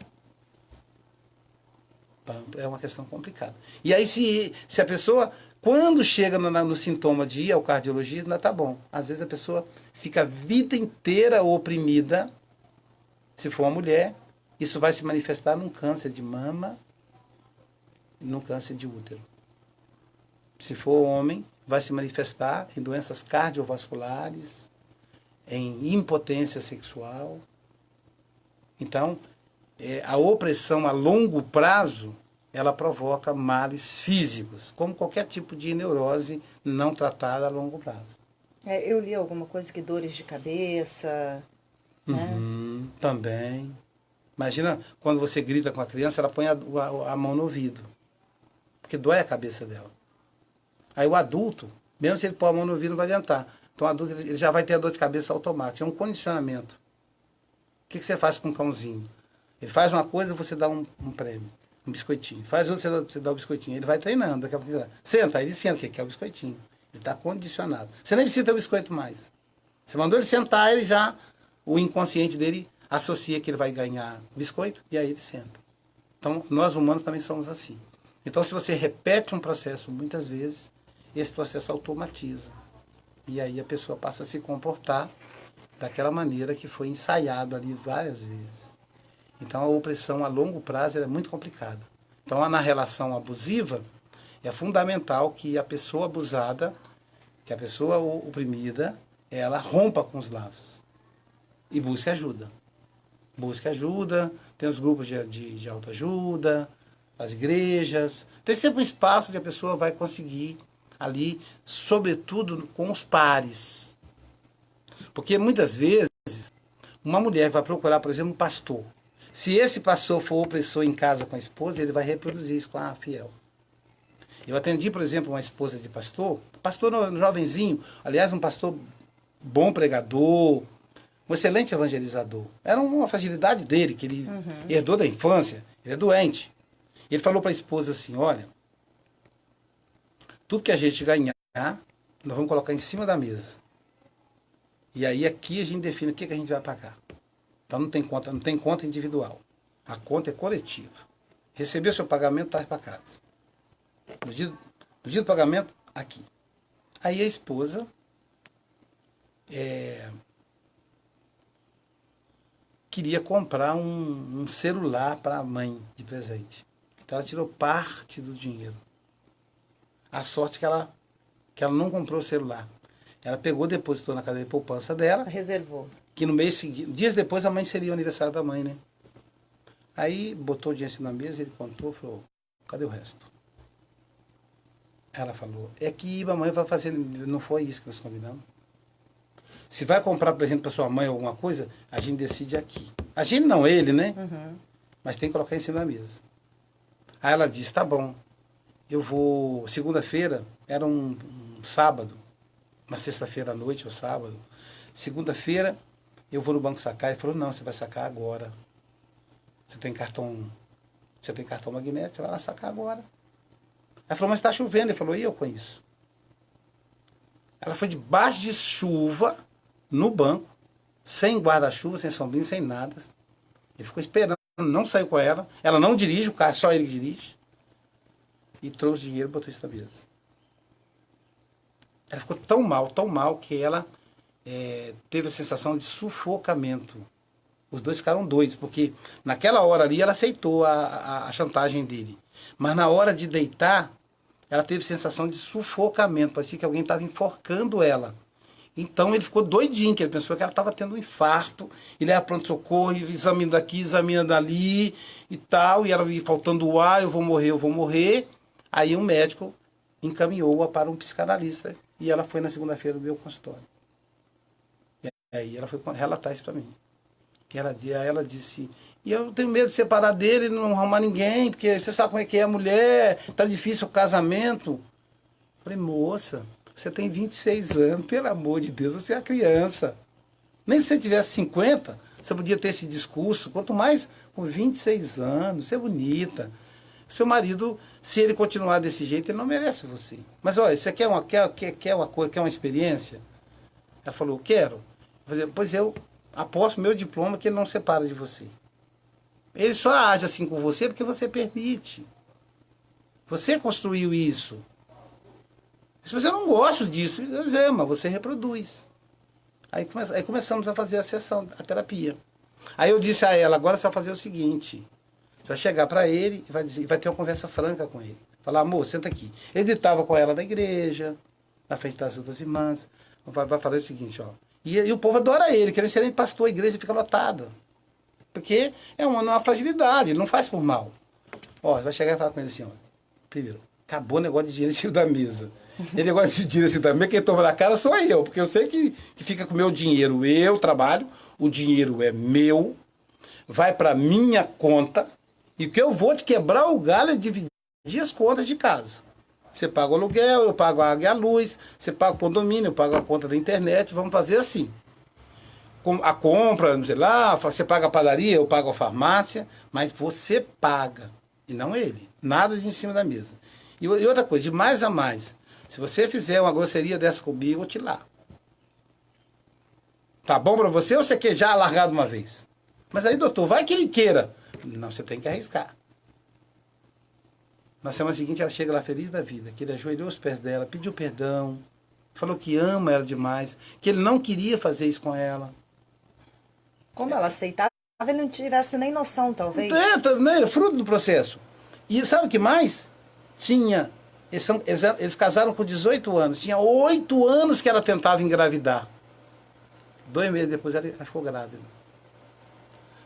É uma questão complicada. E aí, se a pessoa, quando chega no sintoma de ir ao cardiologista, ainda está bom. Às vezes a pessoa fica a vida inteira oprimida. Se for uma mulher, isso vai se manifestar num câncer de mama e num câncer de útero. Se for homem, vai se manifestar em doenças cardiovasculares, em impotência sexual. Então, a opressão a longo prazo, ela provoca males físicos, como qualquer tipo de neurose não tratada a longo prazo. Eu li alguma coisa que dores de cabeça... Também. Imagina quando você grita com a criança, ela põe a mão no ouvido. Porque dói a cabeça dela. Aí o adulto, mesmo se ele pôr a mão no ouvido, não vai adiantar. Então o adulto ele já vai ter a dor de cabeça automática. É um condicionamento. O que você faz com um cãozinho? Ele faz uma coisa, você dá um prêmio. Um biscoitinho. Faz outra, você dá o biscoitinho. Ele vai treinando. Daqui a pouco, senta, aí ele senta. O que é o biscoitinho? Ele está condicionado. Você nem precisa ter o biscoito mais. Você mandou ele sentar, ele já... O inconsciente dele associa que ele vai ganhar biscoito e aí ele senta. Então, nós humanos também somos assim. Então, se você repete um processo muitas vezes, esse processo automatiza. E aí a pessoa passa a se comportar daquela maneira que foi ensaiado ali várias vezes. Então, a opressão a longo prazo é muito complicada. Então, na relação abusiva, é fundamental que a pessoa abusada, que a pessoa oprimida, ela rompa com os laços. e busque ajuda. Busque ajuda, tem os grupos de autoajuda, as igrejas. Tem sempre um espaço onde a pessoa vai conseguir ali, sobretudo com os pares. Porque muitas vezes, uma mulher vai procurar, por exemplo, um pastor. Se esse pastor for opressor em casa com a esposa, ele vai reproduzir isso com a fiel. Eu atendi, por exemplo, uma esposa de pastor jovenzinho, aliás, um pastor bom pregador, um excelente evangelizador. Era uma fragilidade dele, que ele herdou da infância, ele é doente. Ele falou para a esposa assim, olha, tudo que a gente ganhar, nós vamos colocar em cima da mesa. E aí aqui a gente define o que a gente vai pagar. Então não tem conta individual. A conta é coletiva. Recebeu seu pagamento, traz para casa. No dia do pagamento, aqui. Aí a esposa queria comprar um celular para a mãe de presente. Então ela tirou parte do dinheiro. A sorte que ela não comprou o celular. Ela pegou, depositou na cadeia de poupança dela. Reservou. Que no mês seguinte, dias depois a mãe seria o aniversário da mãe, né? Aí botou o dinheiro na mesa, ele contou, falou, cadê o resto? Ela falou, é que a mãe vai fazer, não foi isso que nós combinamos. Se vai comprar presente para sua mãe alguma coisa, a gente decide aqui. A gente não, ele, né? Mas tem que colocar em cima da mesa. Aí ela disse, tá bom, eu vou, segunda-feira, era um sábado, uma sexta-feira à noite ou sábado, segunda-feira eu vou no banco sacar. Ele falou, não, você vai sacar agora. Você tem cartão magnético, você vai lá sacar agora. Ela falou, mas está chovendo. Ele falou, e eu com isso? Ela foi debaixo de chuva, no banco, sem guarda-chuva, sem sombrinha, sem nada. Ele ficou esperando, não saiu com ela. Ela não dirige o carro, só ele dirige. E trouxe dinheiro e botou isso na mesa. Ela ficou tão mal, que ela teve a sensação de sufocamento. Os dois ficaram doidos, porque naquela hora ali ela aceitou a chantagem dele. Mas na hora de deitar, ela teve sensação de sufocamento. Parecia que alguém estava enforcando ela. Então ele ficou doidinho, que ele pensou que ela estava tendo um infarto. Ele ia pronto-socorro, examina daqui, examina dali e tal. E ela ia faltando ar, eu vou morrer. Aí um médico encaminhou-a para um psicanalista. E ela foi na segunda-feira do meu consultório. E aí ela foi relatar isso para mim. Aí ela disse, e eu tenho medo de separar dele, não arrumar ninguém, porque você sabe como é que é a mulher, tá difícil o casamento. Eu falei, moça, você tem 26 anos, pelo amor de Deus, você é criança. Nem se você tivesse 50, você podia ter esse discurso, quanto mais com 26 anos, você é bonita. Seu marido, se ele continuar desse jeito, ele não merece você. Mas olha, você quer uma coisa, quer uma experiência? Ela falou, quero. Eu falei, pois eu aposto meu diploma que ele não separa de você. Ele só age assim com você porque você permite. Você construiu isso. Se você não gosta disso, mas você reproduz. Aí começamos a fazer a sessão, a terapia. Aí eu disse a ela, agora você vai fazer o seguinte, você vai chegar para ele e vai ter uma conversa franca com ele. Falar, amor, senta aqui. Ele gritava com ela na igreja, na frente das outras irmãs. Vai fazer o seguinte, ó. E o povo adora ele, que ele é um excelente pastor, a igreja fica lotada. Porque é uma fragilidade, ele não faz por mal. Ó, vai chegar e falar com ele assim, ó. Primeiro, acabou o negócio de dinheiro em cima da mesa. Ele negócio de dinheiro em cima da mesa, quem toma na cara sou eu, porque eu sei que fica com o meu dinheiro, eu trabalho, o dinheiro é meu, vai para minha conta, e que eu vou te quebrar o galho é dividir as contas de casa. Você paga o aluguel, eu pago a água e a luz, você paga o condomínio, eu pago a conta da internet, vamos fazer assim. A compra, não sei lá, você paga a padaria, eu pago a farmácia, mas você paga, e não ele. Nada de em cima da mesa. E outra coisa, de mais a mais, se você fizer uma grosseria dessa comigo, eu te largo. Tá bom pra você ou você quer já largar de uma vez? Mas aí, doutor, vai que ele queira. Não, você tem que arriscar. Na semana seguinte, ela chega lá feliz da vida, que ele ajoelhou os pés dela, pediu perdão, falou que ama ela demais, que ele não queria fazer isso com ela. Como ela aceitava, ele não tivesse nem noção, talvez. É fruto do processo. E sabe o que mais? Eles casaram com 18 anos, tinha 8 anos que ela tentava engravidar. 2 meses depois ela ficou grávida.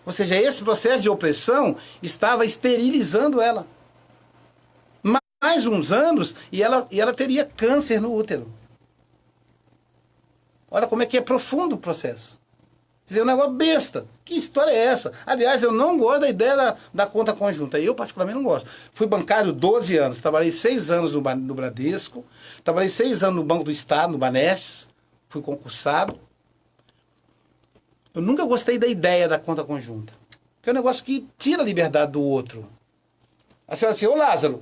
Ou seja, esse processo de opressão estava esterilizando ela. Mais uns anos e ela teria câncer no útero. Olha como é que é profundo o processo. Quer dizer, um negócio besta. Que história é essa? Aliás, eu não gosto da ideia da conta conjunta. Eu, particularmente, não gosto. Fui bancário 12 anos. Trabalhei 6 anos no Bradesco. Trabalhei 6 anos no Banco do Estado, no Banestes. Fui concursado. Eu nunca gostei da ideia da conta conjunta. Que é um negócio que tira a liberdade do outro. A senhora assim, ô Lázaro,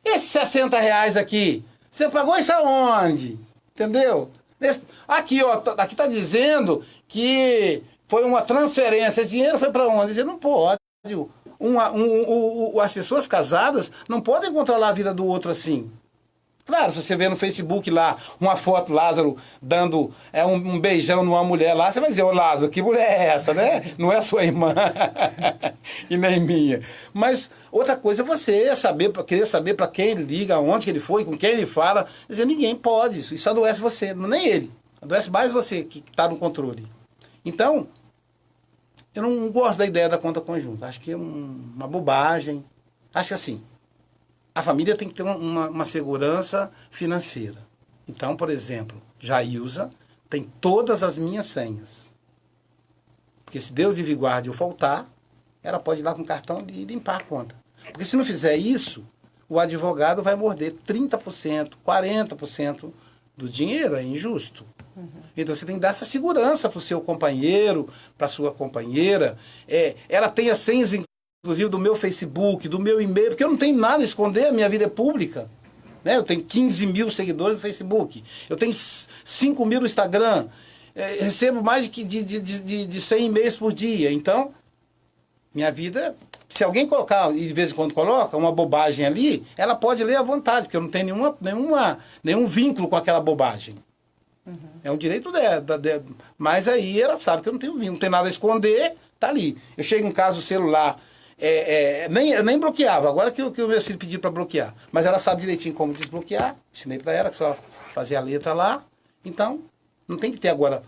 esses R$60 aqui, você pagou isso aonde? Entendeu? Aqui, ó, aqui tá dizendo que foi uma transferência. Esse dinheiro foi para onde? Você não pode. As pessoas casadas não podem controlar a vida do outro assim. Claro, se você vê no Facebook lá uma foto, Lázaro dando um beijão numa mulher lá, você vai dizer, ô Lázaro, que mulher é essa, né? Não é sua irmã e nem minha. Mas outra coisa é você querer saber para quem ele liga, onde que ele foi, com quem ele fala. Quer dizer, ninguém pode, isso adoece você, nem ele. Adoece mais você que está no controle. Então, eu não gosto da ideia da conta conjunta. Acho que é uma bobagem. Acho que assim, a família tem que ter uma segurança financeira. Então, por exemplo, Jailza tem todas as minhas senhas. Porque se Deus livre e guarde eu faltar, ela pode ir lá com o cartão e limpar a conta. Porque se não fizer isso, o advogado vai morder 30%, 40% do dinheiro, é injusto. Uhum. Então você tem que dar essa segurança para o seu companheiro, para a sua companheira. Ela tem as senhas, inclusive do meu Facebook, do meu e-mail, porque eu não tenho nada a esconder, a minha vida é pública. Né? Eu tenho 15 mil seguidores no Facebook, eu tenho 5 mil no Instagram, recebo mais de 100 e-mails por dia. Então, minha vida, se alguém colocar, e de vez em quando coloca, uma bobagem ali, ela pode ler à vontade, porque eu não tenho nenhum vínculo com aquela bobagem. Uhum. É um direito dela. Mas aí ela sabe que eu não tenho vínculo, não tem nada a esconder, tá ali. Eu chego em casa, o celular, eu nem bloqueava, agora que o meu filho pediu para bloquear. Mas ela sabe direitinho como desbloquear, ensinei para ela, que só fazer a letra lá. Então, não tem que ter agora.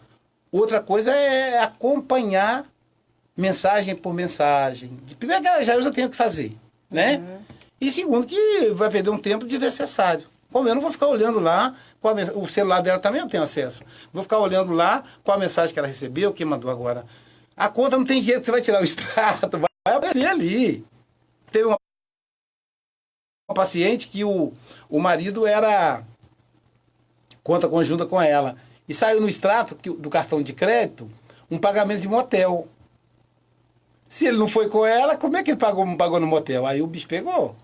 Outra coisa é acompanhar mensagem por mensagem. Primeiro que ela já tem o que fazer, né? Uhum. E segundo que vai perder um tempo desnecessário. Como eu não vou ficar olhando lá, o celular dela também eu tenho acesso. Vou ficar olhando lá qual a mensagem que ela recebeu, quem mandou agora. A conta não tem jeito que você vai tirar o extrato, vai aparecer ali. Teve uma paciente que o marido era conta conjunta com ela. E saiu no extrato do cartão de crédito um pagamento de motel. Se ele não foi com ela, como é que ele pagou no motel? Aí o bicho pegou,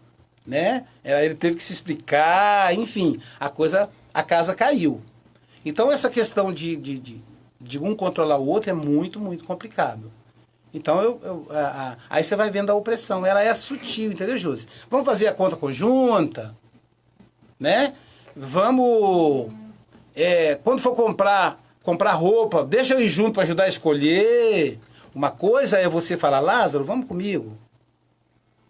né? Ele teve que se explicar, enfim, a casa caiu. Então essa questão de um controlar o outro é muito, muito complicado. Então aí você vai vendo a opressão, ela é sutil, entendeu, Josi? Vamos fazer a conta conjunta, né? Vamos, quando for comprar roupa, deixa eu ir junto para ajudar a escolher. Uma coisa é você falar, Lázaro, vamos comigo.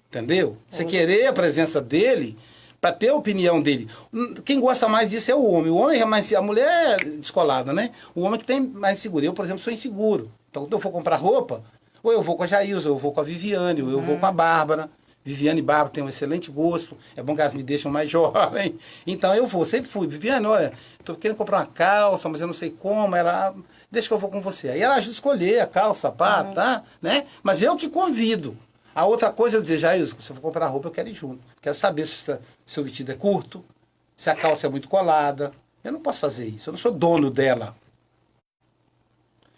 Entendeu? Você querer a presença dele para ter a opinião dele. Quem gosta mais disso é o homem. O homem é mais... A mulher é descolada, né? O homem que tem mais inseguro. Eu, por exemplo, sou inseguro. Então, quando eu for comprar roupa, ou eu vou com a Jailza, ou eu vou com a Viviane, ou eu vou com a Bárbara. Viviane e Bárbara têm um excelente gosto. É bom que elas me deixam mais jovem. Então, eu vou. Sempre fui. Viviane, olha, estou querendo comprar uma calça, mas eu não sei como. Ela... Deixa que eu vou com você. Aí ela ajuda a escolher a calça, o sapato, tá? Né? Mas eu que convido. A outra coisa é eu dizer, Jailza, se eu for comprar roupa, eu quero ir junto. Quero saber se o vestido é curto, se a calça é muito colada. Eu não posso fazer isso. Eu não sou dono dela.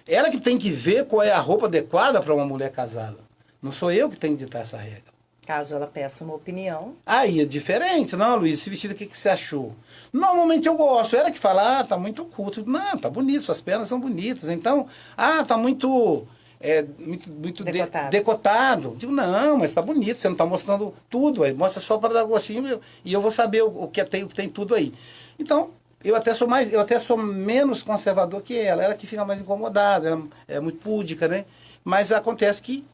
Ela que tem que ver qual é a roupa adequada para uma mulher casada. Não sou eu que tenho que ditar essa regra. Caso ela peça uma opinião. Aí é diferente. Não, Luiz, esse vestido, o que você achou? Normalmente eu gosto. Ela que fala, tá muito curto. Não, tá bonito, suas pernas são bonitas. Então, tá muito decotado. Digo, não, mas tá bonito, você não tá mostrando tudo. Aí mostra só para dar gostinho e eu vou saber o que tem tudo aí. Então, eu até sou menos conservador que ela. Ela que fica mais incomodada, ela é muito púdica, né? Mas acontece que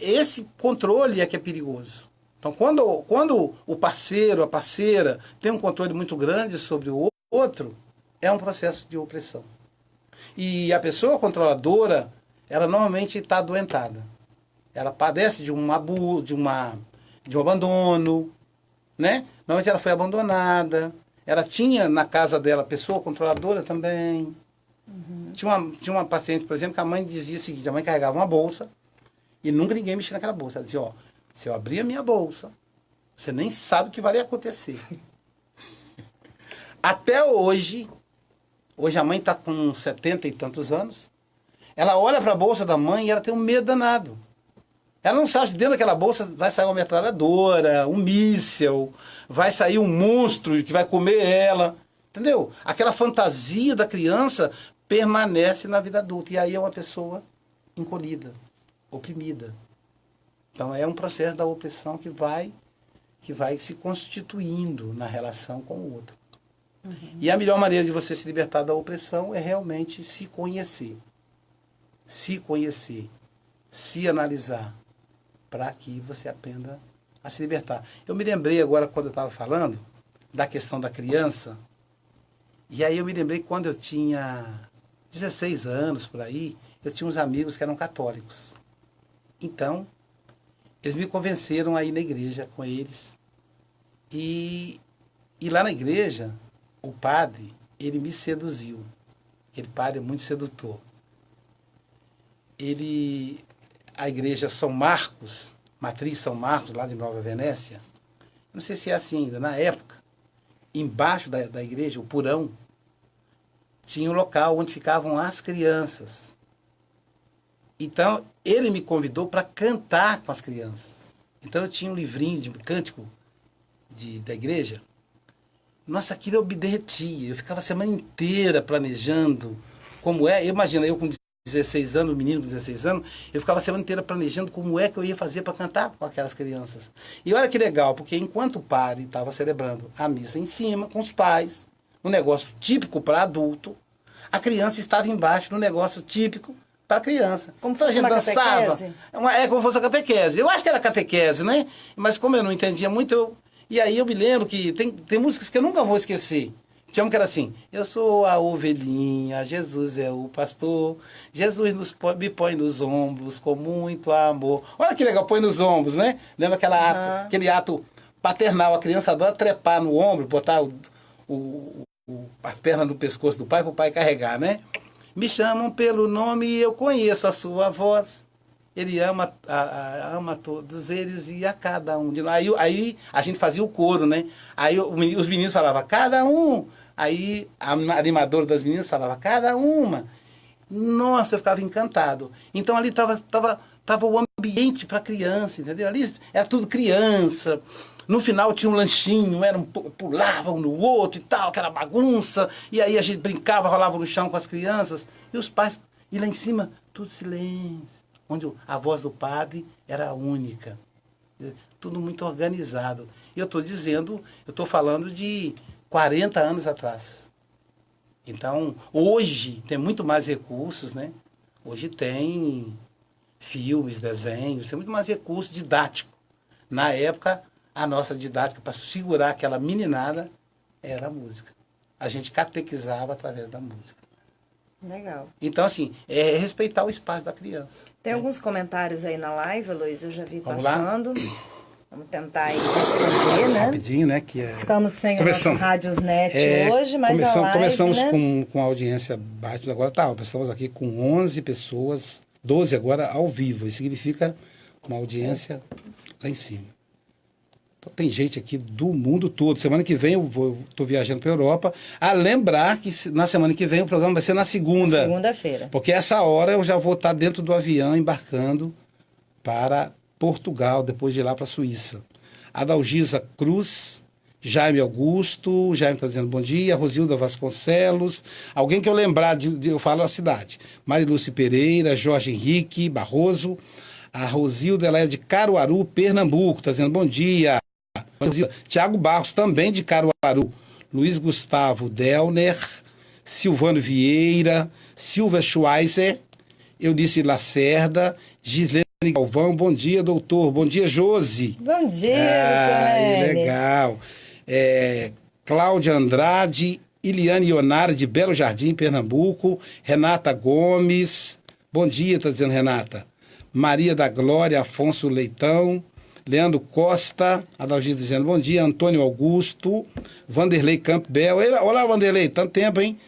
esse controle é que é perigoso. Então, quando o parceiro, a parceira, tem um controle muito grande sobre o outro, é um processo de opressão. E a pessoa controladora, ela normalmente está adoentada. Ela padece de um abuso, de um abandono, né? Normalmente ela foi abandonada. Ela tinha na casa dela pessoa controladora também. Tinha uma paciente, por exemplo, que a mãe dizia o seguinte, a mãe carregava uma bolsa e nunca ninguém mexia naquela bolsa. Ela dizia, ó, se eu abrir a minha bolsa, você nem sabe o que vai acontecer. Até hoje a mãe está com 70 e tantos anos, ela olha para a bolsa da mãe e ela tem um medo danado. Ela não sabe se dentro daquela bolsa vai sair uma metralhadora, um míssil, vai sair um monstro que vai comer ela. Entendeu? Aquela fantasia da criança permanece na vida adulta. E aí é uma pessoa encolhida, oprimida. Então é um processo da opressão que vai se constituindo na relação com o outro. E a melhor maneira de você se libertar da opressão é realmente se conhecer. Se conhecer. Se analisar. Para que você aprenda a se libertar. Eu me lembrei agora, quando eu estava falando, da questão da criança. E aí eu me lembrei que quando eu tinha 16 anos, por aí, eu tinha uns amigos que eram católicos. Então, eles me convenceram a ir na igreja com eles. E lá na igreja, o padre, ele me seduziu. Aquele padre é muito sedutor. A igreja São Marcos, Matriz São Marcos, lá de Nova Venécia, não sei se é assim ainda, na época, embaixo da igreja, o porão, tinha um local onde ficavam as crianças. Então, ele me convidou para cantar com as crianças. Então, eu tinha um livrinho de cântico da igreja. Nossa, aquilo eu me derretia. Eu ficava a semana inteira planejando como é. Imagina, eu com 16 anos, um menino com 16 anos, eu ficava a semana inteira planejando como é que eu ia fazer para cantar com aquelas crianças. E olha que legal, porque enquanto o padre estava celebrando a missa em cima, com os pais, um negócio típico para adulto, a criança estava embaixo no negócio típico para a criança. Como fosse uma catequese? Como fosse a catequese. Eu acho que era catequese, né? Mas como eu não entendia muito, e aí eu me lembro que tem músicas que eu nunca vou esquecer. Tinha uma que era assim, eu sou a ovelhinha, Jesus é o pastor, Jesus me põe nos ombros com muito amor. Olha que legal, põe nos ombros, né? Lembra aquele ato paternal, a criança adora trepar no ombro, botar as pernas no pescoço do pai para o pai carregar, né? Me chamam pelo nome e eu conheço a sua voz. Ele ama todos eles e a cada um de nós. Aí a gente fazia o coro, né? Aí os meninos falavam, cada um. Aí a animadora das meninas falava, cada uma. Nossa, eu ficava encantado. Então ali tava o ambiente para criança, entendeu? Ali era tudo criança. No final tinha um lanchinho, pulavam um no outro e tal, aquela bagunça. E aí a gente brincava, rolava no chão com as crianças. E os pais, e lá em cima, tudo silêncio. Onde a voz do padre era única. Tudo muito organizado. E eu estou falando de 40 anos atrás. Então, hoje tem muito mais recursos, né? Hoje tem filmes, desenhos, tem muito mais recurso didático. Na época, a nossa didática para segurar aquela meninada era a música. A gente catequizava através da música. Legal. Então, assim, é respeitar o espaço da criança. Tem alguns comentários aí na live, Luiz, eu já vi Vamos passando. Lá? Vamos tentar aí responder, né? Rapidinho, né? Que é... Estamos sem o nosso Rádiosnet hoje, mas a live, começamos, né? com a audiência baixa, agora está alta. Estamos aqui com 11 pessoas, 12 agora ao vivo. Isso significa uma audiência lá em cima. Então, tem gente aqui do mundo todo. Semana que vem eu estou viajando para a Europa. A lembrar que na semana que vem o programa vai ser na segunda. Segunda-feira. Porque essa hora eu já vou estar dentro do avião embarcando para Portugal, depois de ir lá para a Suíça. Adalgisa Cruz, Jaime Augusto, Jaime está dizendo bom dia, Rosilda Vasconcelos, alguém que eu lembrar, eu falo a cidade. Marilúcia Pereira, Jorge Henrique Barroso, a Rosilda, ela é de Caruaru, Pernambuco, está dizendo bom dia. Tiago Barros, também de Caruaru. Luiz Gustavo Delner, Silvano Vieira, Silvia Schweizer, Eunice Lacerda, Gislene Galvão, bom dia, doutor. Bom dia, Josi. Bom dia, Luciane. Legal. Cláudia Andrade, Iliane Ionara, de Belo Jardim, Pernambuco. Renata Gomes, bom dia, está dizendo Renata. Maria da Glória, Afonso Leitão. Leandro Costa, Adalgisa dizendo bom dia. Antônio Augusto, Vanderlei Campbell. Olá, Vanderlei, tanto tempo, hein?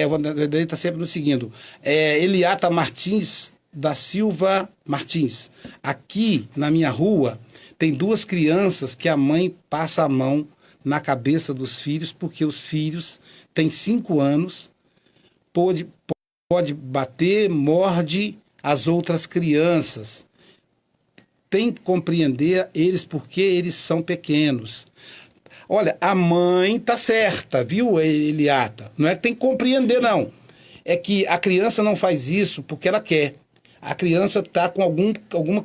O Vanderlei está sempre nos seguindo. Eliata Martins da Silva Martins. Aqui na minha rua tem 2 crianças que a mãe passa a mão na cabeça dos filhos, porque os filhos têm 5 anos, pode bater, morde as outras crianças. Tem que compreender eles porque eles são pequenos. Olha, a mãe tá certa, viu, Eliata? Não é que tem que compreender, não. É que a criança não faz isso porque ela quer. A criança está com alguma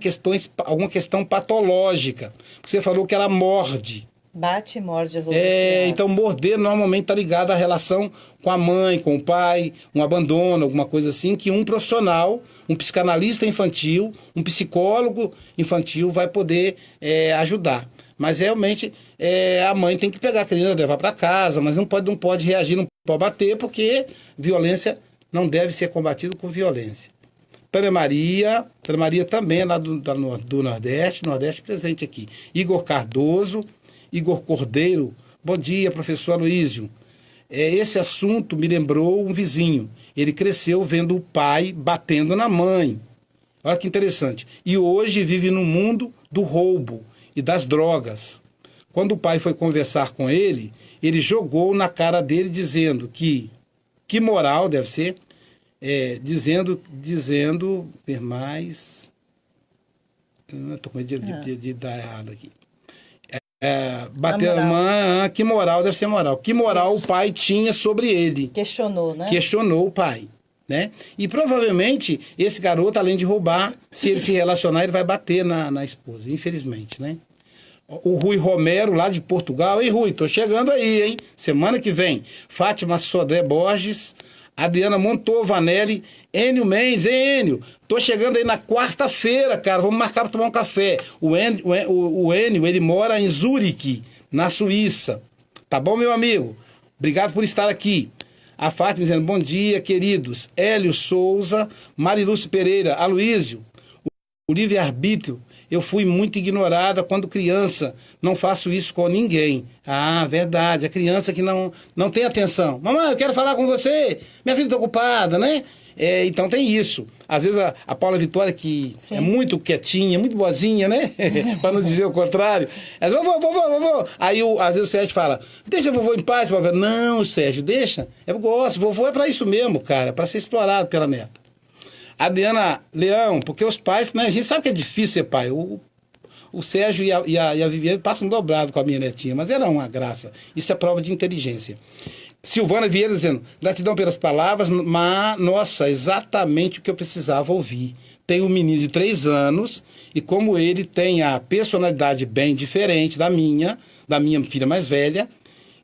questão patológica. Você falou que ela morde. Bate e morde as outras crianças. Então morder normalmente está ligado à relação com a mãe, com o pai, um abandono, alguma coisa assim, que um profissional, um psicanalista infantil, um psicólogo infantil vai poder ajudar. Mas realmente a mãe tem que pegar a criança, levar para casa, mas não pode reagir, não pode bater, porque violência não deve ser combatida com violência. Tânia Maria também é lá do Nordeste presente aqui. Igor Cardoso, Igor Cordeiro, bom dia, professor Aloísio. Esse assunto me lembrou um vizinho. Ele cresceu vendo o pai batendo na mãe. Olha que interessante. E hoje vive no mundo do roubo e das drogas. Quando o pai foi conversar com ele, ele jogou na cara dele dizendo que moral deve ser, dizendo ver mais... Estou com medo de dar errado aqui. Bater a mãe, que moral deve ser moral. Que moral o pai tinha sobre ele. Questionou, né? Questionou o pai, né? E provavelmente esse garoto, além de roubar, se ele se relacionar, ele vai bater na esposa, infelizmente, né? O Rui Romero, lá de Portugal. Ei, Rui, tô chegando aí, hein? Semana que vem. Fátima Sodré Borges, Adriana Montovanelli, Enio Mendes. Hein, Enio? Tô chegando aí na quarta-feira, cara. Vamos marcar para tomar um café. O Enio, ele mora em Zurique, na Suíça. Tá bom, meu amigo? Obrigado por estar aqui. A Fátima dizendo, bom dia, queridos. Hélio Souza, Marilúcio Pereira, Aloísio, o livre-arbítrio. Eu fui muito ignorada quando criança. Não faço isso com ninguém. Ah, verdade. A criança que não tem atenção. Mamãe, eu quero falar com você. Minha filha está ocupada, né? Então tem isso. Às vezes a Paula Vitória, que Sim. é muito quietinha, muito boazinha, né? Para não dizer o contrário. Ela diz, vovô. Aí às vezes o Sérgio fala, deixa a vovô em paz. Não, Sérgio, deixa. Eu gosto. Vovô é para isso mesmo, cara. Para ser explorado pela neta. Adriana Leão, porque os pais, né, a gente sabe que é difícil ser pai. O Sérgio e a Viviane passam dobrado com a minha netinha, mas era uma graça. Isso é prova de inteligência. Silvana Vieira dizendo, gratidão pelas palavras, mas, nossa, exatamente o que eu precisava ouvir. Tem um menino de 3 anos, e como ele tem a personalidade bem diferente da minha filha mais velha,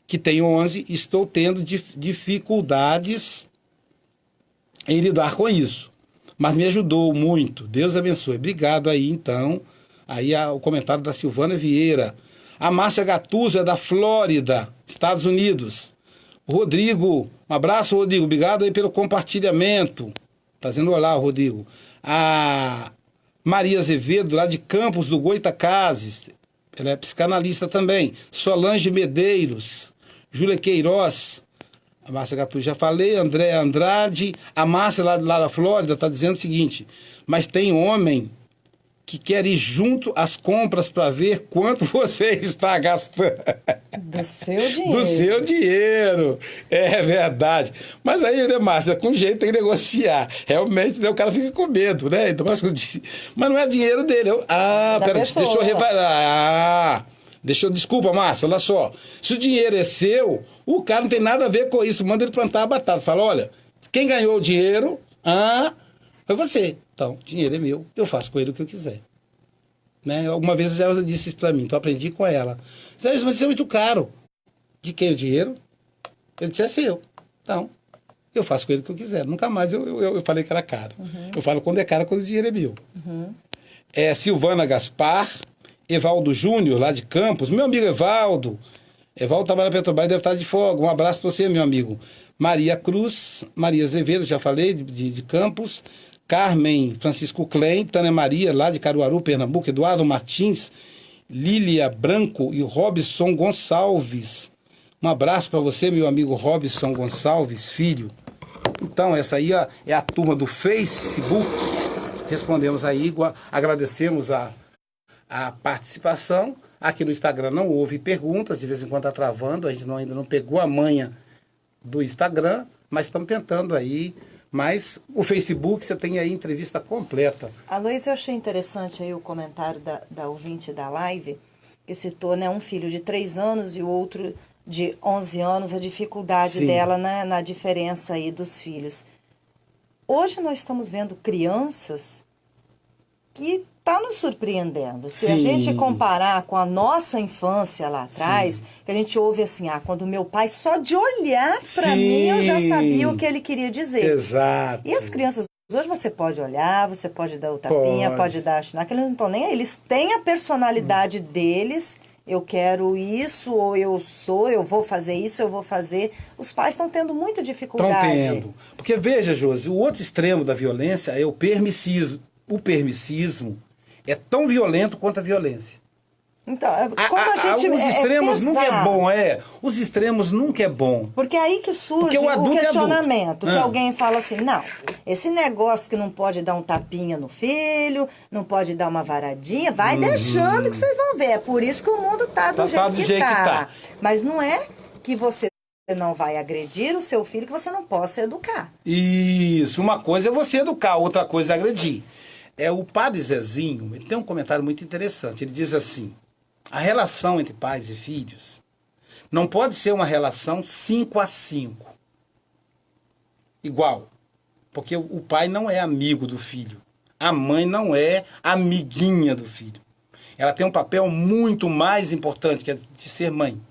que tem 11, estou tendo dificuldades em lidar com isso. Mas me ajudou muito. Deus abençoe. Obrigado aí, então. Aí o comentário da Silvana Vieira. A Márcia Gattuso é da Flórida, Estados Unidos. O Rodrigo, um abraço, Rodrigo. Obrigado aí pelo compartilhamento. Tá dizendo olá, Rodrigo. A Maria Azevedo, lá de Campos do Goitacazes. Ela é psicanalista também. Solange Medeiros. Júlia Queiroz. A Márcia Gattuso, já falei, André Andrade. A Márcia lá da Flórida está dizendo o seguinte, mas tem homem que quer ir junto às compras para ver quanto você está gastando. Do seu dinheiro. Do seu dinheiro. É verdade. Mas aí, né, Márcia, com jeito tem que negociar. Realmente, né, o cara fica com medo, né? Então, mas não é dinheiro dele. Deixa eu revelar. Desculpa, Márcia, olha só. Se o dinheiro é seu, o cara não tem nada a ver com isso. Manda ele plantar a batata. Fala, olha, quem ganhou o dinheiro foi você. Então, o dinheiro é meu, eu faço com ele o que eu quiser. Né? Alguma vez a Elza disse isso pra mim, então eu aprendi com ela. Mas isso é muito caro. De quem é o dinheiro? Eu disse, é seu. Então, eu faço com ele o que eu quiser. Nunca mais eu falei que era caro. Uhum. Eu falo quando é caro, quando o dinheiro é meu. Uhum. Silvana Gaspar, Evaldo Júnior, lá de Campos. Meu amigo Evaldo, Evaldo trabalha na Petrobras, deve estar de folga. Um abraço para você, meu amigo. Maria Cruz, Maria Azevedo, já falei, de Campos. Carmen Francisco Klein, Tânia Maria, lá de Caruaru, Pernambuco. Eduardo Martins, Lília Branco e Robson Gonçalves. Um abraço para você, meu amigo Robson Gonçalves, filho. Então, essa aí ó, é a turma do Facebook. Respondemos aí, agradecemos a participação. Aqui no Instagram não houve perguntas, de vez em quando está travando, a gente ainda não pegou a manha do Instagram, mas estamos tentando aí. Mas o Facebook você tem aí entrevista completa. Aloysio, eu achei interessante aí o comentário da ouvinte da live, que citou, né, um filho de 3 anos e o outro de 11 anos, a dificuldade Sim. dela, né, na diferença aí dos filhos. Hoje nós estamos vendo crianças que tá nos surpreendendo. Se a gente comparar com a nossa infância lá atrás, que a gente ouve assim, quando meu pai, só de olhar para mim, eu já sabia o que ele queria dizer. Exato. E as crianças, hoje você pode olhar, você pode dar o tapinha, pode dar a chinaca, eles não estão nem aí, eles têm a personalidade deles, eu quero isso, ou eu vou fazer isso, eu vou fazer. Os pais estão tendo muita dificuldade. Estão tendo. Porque veja, Josi, o outro extremo da violência é o permissismo. O permissismo é tão violento quanto a violência. Então, como a gente os extremos nunca é bom, Os extremos nunca é bom. Porque é aí que surge o questionamento, que alguém fala assim, não, esse negócio que não pode dar um tapinha no filho, não pode dar uma varadinha, vai deixando que vocês vão ver. É por isso que o mundo tá do jeito que tá. Mas não é que você não vai agredir o seu filho, que você não possa educar. Isso, uma coisa é você educar, outra coisa é agredir. O padre Zezinho, ele tem um comentário muito interessante. Ele diz assim, a relação entre pais e filhos não pode ser uma relação 5-5. Igual. Porque o pai não é amigo do filho. A mãe não é amiguinha do filho. Ela tem um papel muito mais importante, que é de ser mãe.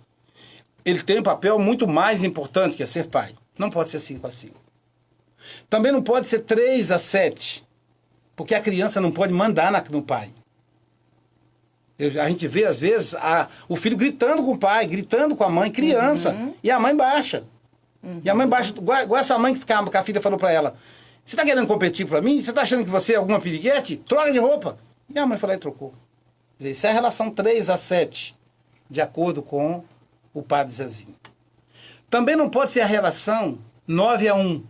Ele tem um papel muito mais importante, que é ser pai. Não pode ser 5-5. Também não pode ser 3-7. Porque a criança não pode mandar no pai. A gente vê, às vezes, o filho gritando com o pai, gritando com a mãe, criança. E a mãe baixa. E a mãe baixa, igual essa mãe que a filha falou pra ela, você tá querendo competir pra mim? Você tá achando que você é alguma piriguete? Troca de roupa. E a mãe falou e trocou. Quer dizer, isso é a relação 3-7, de acordo com o padre Zezinho. Também não pode ser a relação 9-1,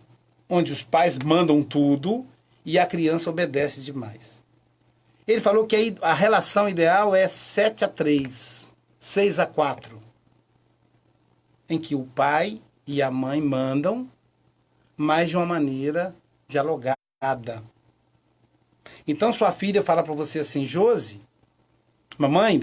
onde os pais mandam tudo e a criança obedece demais. Ele falou que aí a relação ideal é 7-3, 6-4, em que o pai e a mãe mandam, mas de uma maneira dialogada. Então sua filha fala para você assim, Josi, mamãe,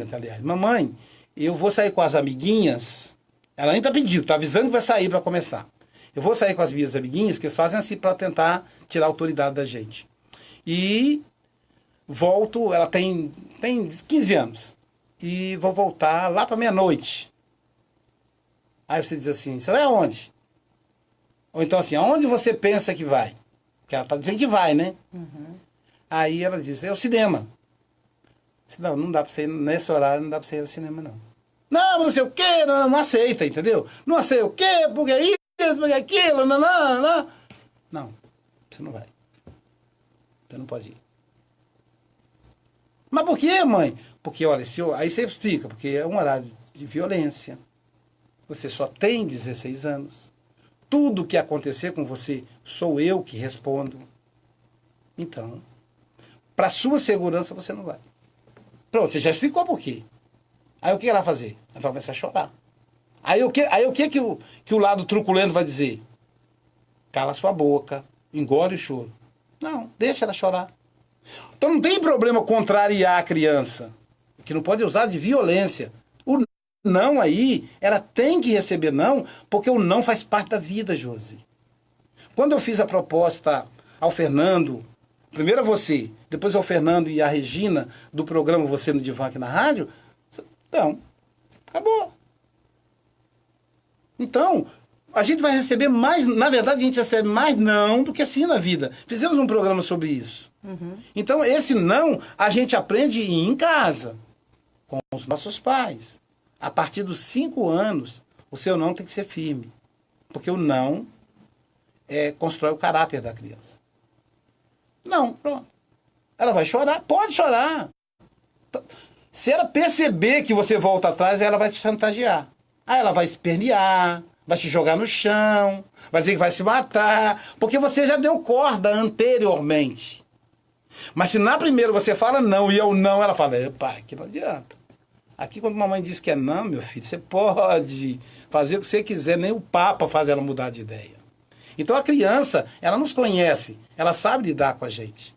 eu vou sair com as amiguinhas, ela nem tá pedindo, tá avisando que vai sair para começar. Eu vou sair com as minhas amiguinhas, que eles fazem assim para tentar tirar a autoridade da gente. E volto, ela tem 15 anos. E vou voltar lá para meia-noite. Aí você diz assim, você vai aonde? Ou então assim, aonde você pensa que vai? Porque ela está dizendo que vai, né? Aí ela diz, é o cinema. Não dá para você ir, nesse horário não dá para você ir ao cinema, não. Não sei o quê, não aceita, entendeu? Não sei o quê, porque isso, porque aquilo, não. Não, você não vai. Você não pode ir. Mas por quê, mãe? Porque, olha, aí você explica, porque é um horário de violência. Você só tem 16 anos. Tudo que acontecer com você, sou eu que respondo. Então, para sua segurança, você não vai. Pronto, você já explicou por quê. Aí o que ela vai fazer? Ela vai começar a chorar. Aí o que o lado truculento vai dizer? Cala sua boca, engole o choro. Não, deixa ela chorar. Então não tem problema contrariar a criança, que não pode usar de violência. O não aí, ela tem que receber não, porque o não faz parte da vida, Josi. Quando eu fiz a proposta ao Fernando, primeiro a você, depois ao Fernando e a Regina, do programa Você no Divã aqui na rádio, não, acabou. Então, a gente vai receber mais, na verdade a gente recebe mais não do que sim na vida. Fizemos um programa sobre isso. Então, esse não, a gente aprende em casa, com os nossos pais. A partir dos 5 anos, o seu não tem que ser firme. Porque o não constrói o caráter da criança. Não, pronto. Ela vai chorar, pode chorar. Se ela perceber que você volta atrás, ela vai te chantagear. Aí ela vai espernear, vai te jogar no chão, vai dizer que vai se matar, porque você já deu corda anteriormente. Mas se na primeira você fala não e eu não, ela fala, pai, que não adianta. Aqui quando mamãe diz que é não, meu filho, você pode fazer o que você quiser, nem o Papa faz ela mudar de ideia. Então a criança, ela nos conhece, ela sabe lidar com a gente.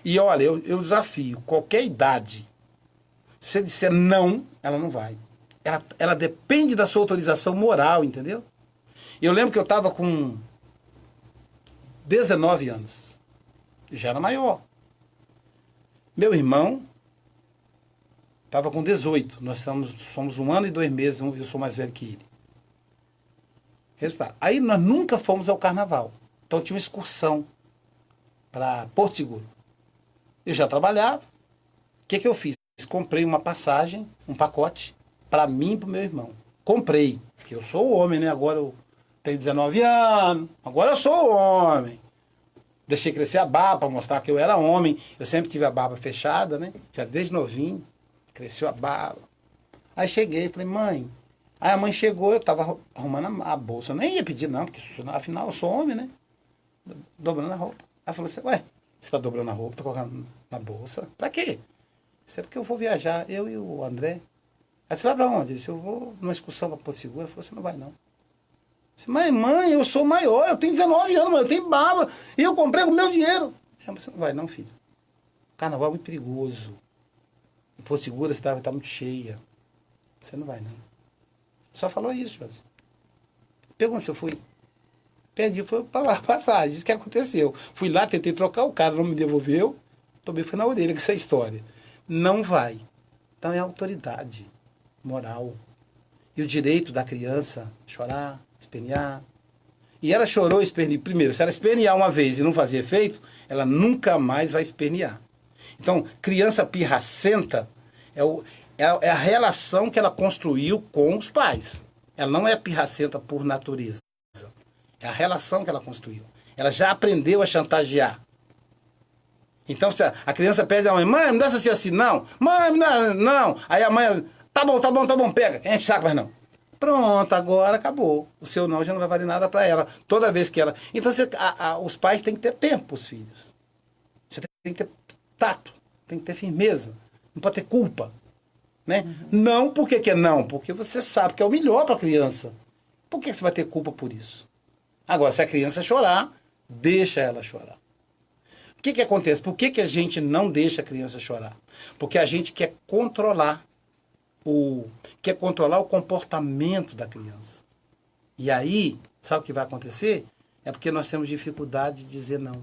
E olha, eu desafio, qualquer idade, se você disser não, ela não vai. Ela depende da sua autorização moral, entendeu? Eu lembro que eu estava com 19 anos. Eu já era maior. Meu irmão estava com 18. Nós somos 1 ano e 2 meses, eu sou mais velho que ele. Resultado. Aí nós nunca fomos ao carnaval. Então tinha uma excursão para Porto Seguro. Eu já trabalhava. O que eu fiz? Comprei uma passagem, um pacote, para mim e para o meu irmão. Comprei, porque eu sou homem, né? Agora eu tenho 19 anos, agora eu sou homem. Deixei crescer a barba para mostrar que eu era homem. Eu sempre tive a barba fechada, né? Já desde novinho, cresceu a barba. Aí cheguei, falei, mãe. Aí a mãe chegou, eu estava arrumando a bolsa. Eu nem ia pedir não, porque afinal eu sou homem, né? Dobrando a roupa. Aí falou assim, ué, você está dobrando a roupa, está colocando na bolsa? Para quê? Isso é porque eu vou viajar, eu e o André. Aí você vai pra onde? Ele disse, eu vou numa excursão pra Porto Seguro. Ele falou, você não vai não. Eu disse, mãe, eu sou maior, eu tenho 19 anos, eu tenho barba, e eu comprei com o meu dinheiro. Você não vai não, filho. O carnaval é muito perigoso. Em Porto Seguro a cidade vai estar muito cheia. Você não vai não. Só falou isso, mas. Pergunta se eu fui. Perdi, foi pra passagem, isso que aconteceu. Fui lá, tentei trocar, o cara não me devolveu. Também foi na orelha com essa história. Não vai. Então é autoridade moral. E o direito da criança chorar, espernear. E ela chorou e esperneou. Primeiro, se ela espernear uma vez e não fazer efeito, ela nunca mais vai espernear. Então, criança pirracenta é a relação que ela construiu com os pais. Ela não é pirracenta por natureza. É a relação que ela construiu. Ela já aprendeu a chantagear. Então, se a criança pede a mãe, me dá assim, não. Mãe, me dá, não. Aí a mãe, tá bom, pega. Enche o saco, mas não. Pronto, agora acabou. O seu não já não vai valer nada para ela. Toda vez que ela... Então, os pais têm que ter tempo para os filhos. Você tem que ter tato, tem que ter firmeza. Não pode ter culpa. Né? Uhum. Não, por que é não? Porque você sabe que é o melhor para a criança. Por que você vai ter culpa por isso? Agora, se a criança chorar, deixa ela chorar. O que acontece? Por que a gente não deixa a criança chorar? Porque a gente quer controlar o comportamento da criança. E aí, sabe o que vai acontecer? É porque nós temos dificuldade de dizer não.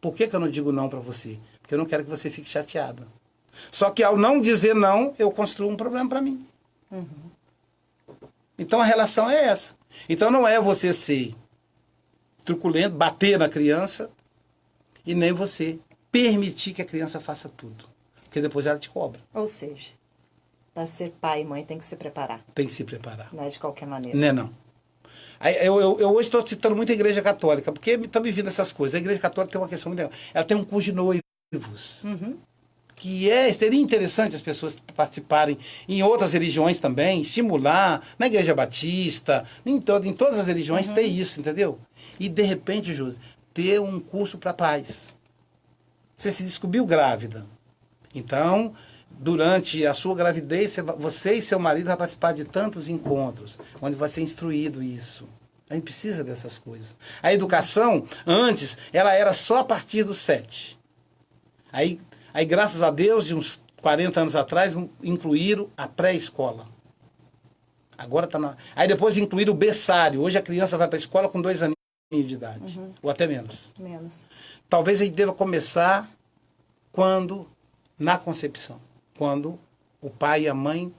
Por que eu não digo não para você? Porque eu não quero que você fique chateada. Só que ao não dizer não, eu construo um problema para mim. Uhum. Então a relação é essa. Então não é você ser truculento, bater na criança, e nem você permitir que a criança faça tudo. Porque depois ela te cobra. Ou seja, para ser pai e mãe tem que se preparar. Tem que se preparar. Não é de qualquer maneira. Não é não. Eu hoje estou citando muito a Igreja Católica, porque estão me vindo essas coisas. A Igreja Católica tem uma questão muito legal. Ela tem um curso de noivos. Uhum. Que seria interessante as pessoas participarem em outras religiões também, estimular, na Igreja Batista, em todas as religiões tem isso, entendeu? E de repente, Josi, ter um curso para pais. Você se descobriu grávida. Então, durante a sua gravidez, você e seu marido vão participar de tantos encontros, onde vai ser instruído isso. A gente precisa dessas coisas. A educação, antes, ela era só a partir dos 7. Aí, graças a Deus, de uns 40 anos atrás, incluíram a pré-escola. Agora está na... Aí depois incluíram o berçário. Hoje a criança vai para a escola com 2 aninhos de idade. Ou até menos. Talvez a gente deva começar na concepção. Quando o pai e a mãe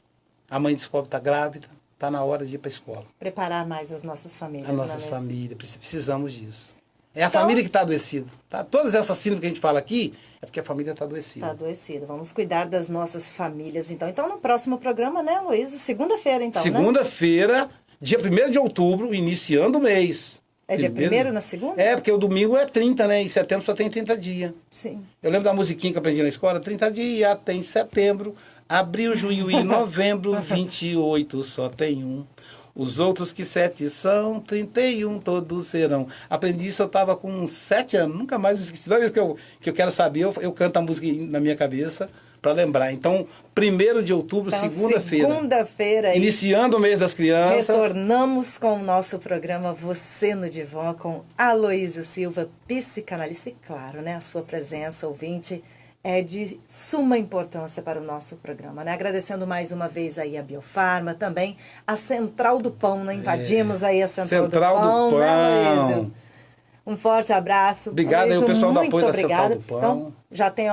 descobre que está grávida, está na hora de ir para a escola. Preparar mais as nossas famílias. As nossas famílias. Precisamos disso. É a família que está adoecida. Tá? Todas essas síndromes que a gente fala aqui é porque a família está adoecida. Está adoecida. Vamos cuidar das nossas famílias, então. Então, no próximo programa, né, Aloysio? Segunda-feira, então, Segunda-feira, dia 1º de outubro, iniciando o mês. É dia 1º na segunda? É, porque o domingo é 30, né? E setembro só tem 30 dias. Sim. Eu lembro da musiquinha que eu aprendi na escola, 30 dias tem setembro, abril, junho e novembro, 28 só tem um. Os outros que 7 são, 31 todos serão. Aprendi isso, eu estava com 7 anos, nunca mais esqueci. Toda vez que eu quero saber, eu canto a música na minha cabeça para lembrar. Então, 1º de outubro, então, segunda-feira. Segunda-feira. Iniciando o mês das crianças. Retornamos com o nosso programa Você no Divã, com Aloysio Silva, psicanalista. E claro, né, a sua presença, ouvinte, é de suma importância para o nosso programa, né? Agradecendo mais uma vez aí a Biofarma, também a Central do Pão, né? Invadimos aí a Central do Pão, né, Aloysio? Um forte abraço. Obrigado aí, o pessoal do apoio da Central do Pão. Então, já tem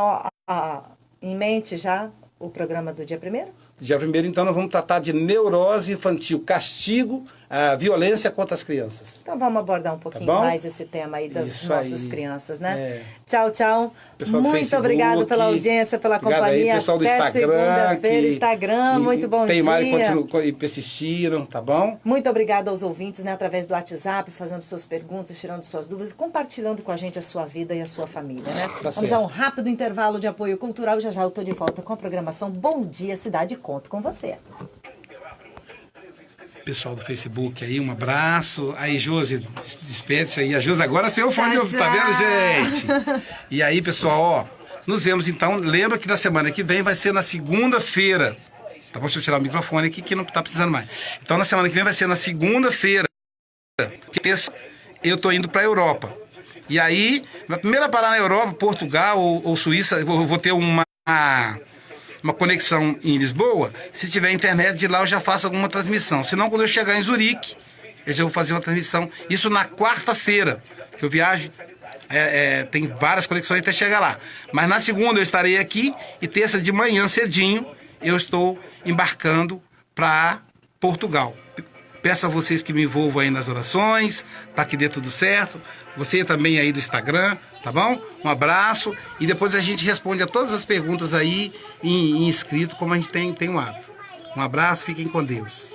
em mente já o programa do dia 1º? Dia 1º, então, nós vamos tratar de neurose infantil, castigo, a violência contra as crianças. Então vamos abordar um pouquinho mais esse tema aí das nossas crianças, né? É. Tchau, tchau. Muito obrigado pela audiência, pela companhia. Aí, pessoal do Instagram. Segunda-feira, Instagram, muito bom dia. Tem mais e persistiram, tá bom? Muito obrigada aos ouvintes, né? Através do WhatsApp, fazendo suas perguntas, tirando suas dúvidas e compartilhando com a gente a sua vida e a sua família, né? Tá vamos a um rápido intervalo de apoio cultural e já eu tô de volta com a programação Bom Dia Cidade. Conto com você. Pessoal do Facebook aí, um abraço. Aí, Josi, despede-se aí. A Josi agora sem o fone de ouvido, tá vendo, gente? E aí, pessoal, ó, nos vemos então. Lembra que na semana que vem vai ser na segunda-feira. Tá bom? Deixa eu tirar o microfone aqui que não tá precisando mais. Então, na semana que vem vai ser na segunda-feira. Eu tô indo pra Europa. E aí, na primeira parada na Europa, Portugal ou Suíça, eu vou ter uma conexão em Lisboa. Se tiver internet de lá, eu já faço alguma transmissão. Senão, quando eu chegar em Zurique, eu já vou fazer uma transmissão. Isso na quarta-feira, que eu viajo. Tem várias conexões até chegar lá. Mas na segunda eu estarei aqui e terça de manhã, cedinho, eu estou embarcando para Portugal. Peço a vocês que me envolvam aí nas orações, para que dê tudo certo. Você também aí do Instagram, tá bom? Um abraço e depois a gente responde a todas as perguntas aí em escrito, como a gente tem um hábito. Um abraço, fiquem com Deus.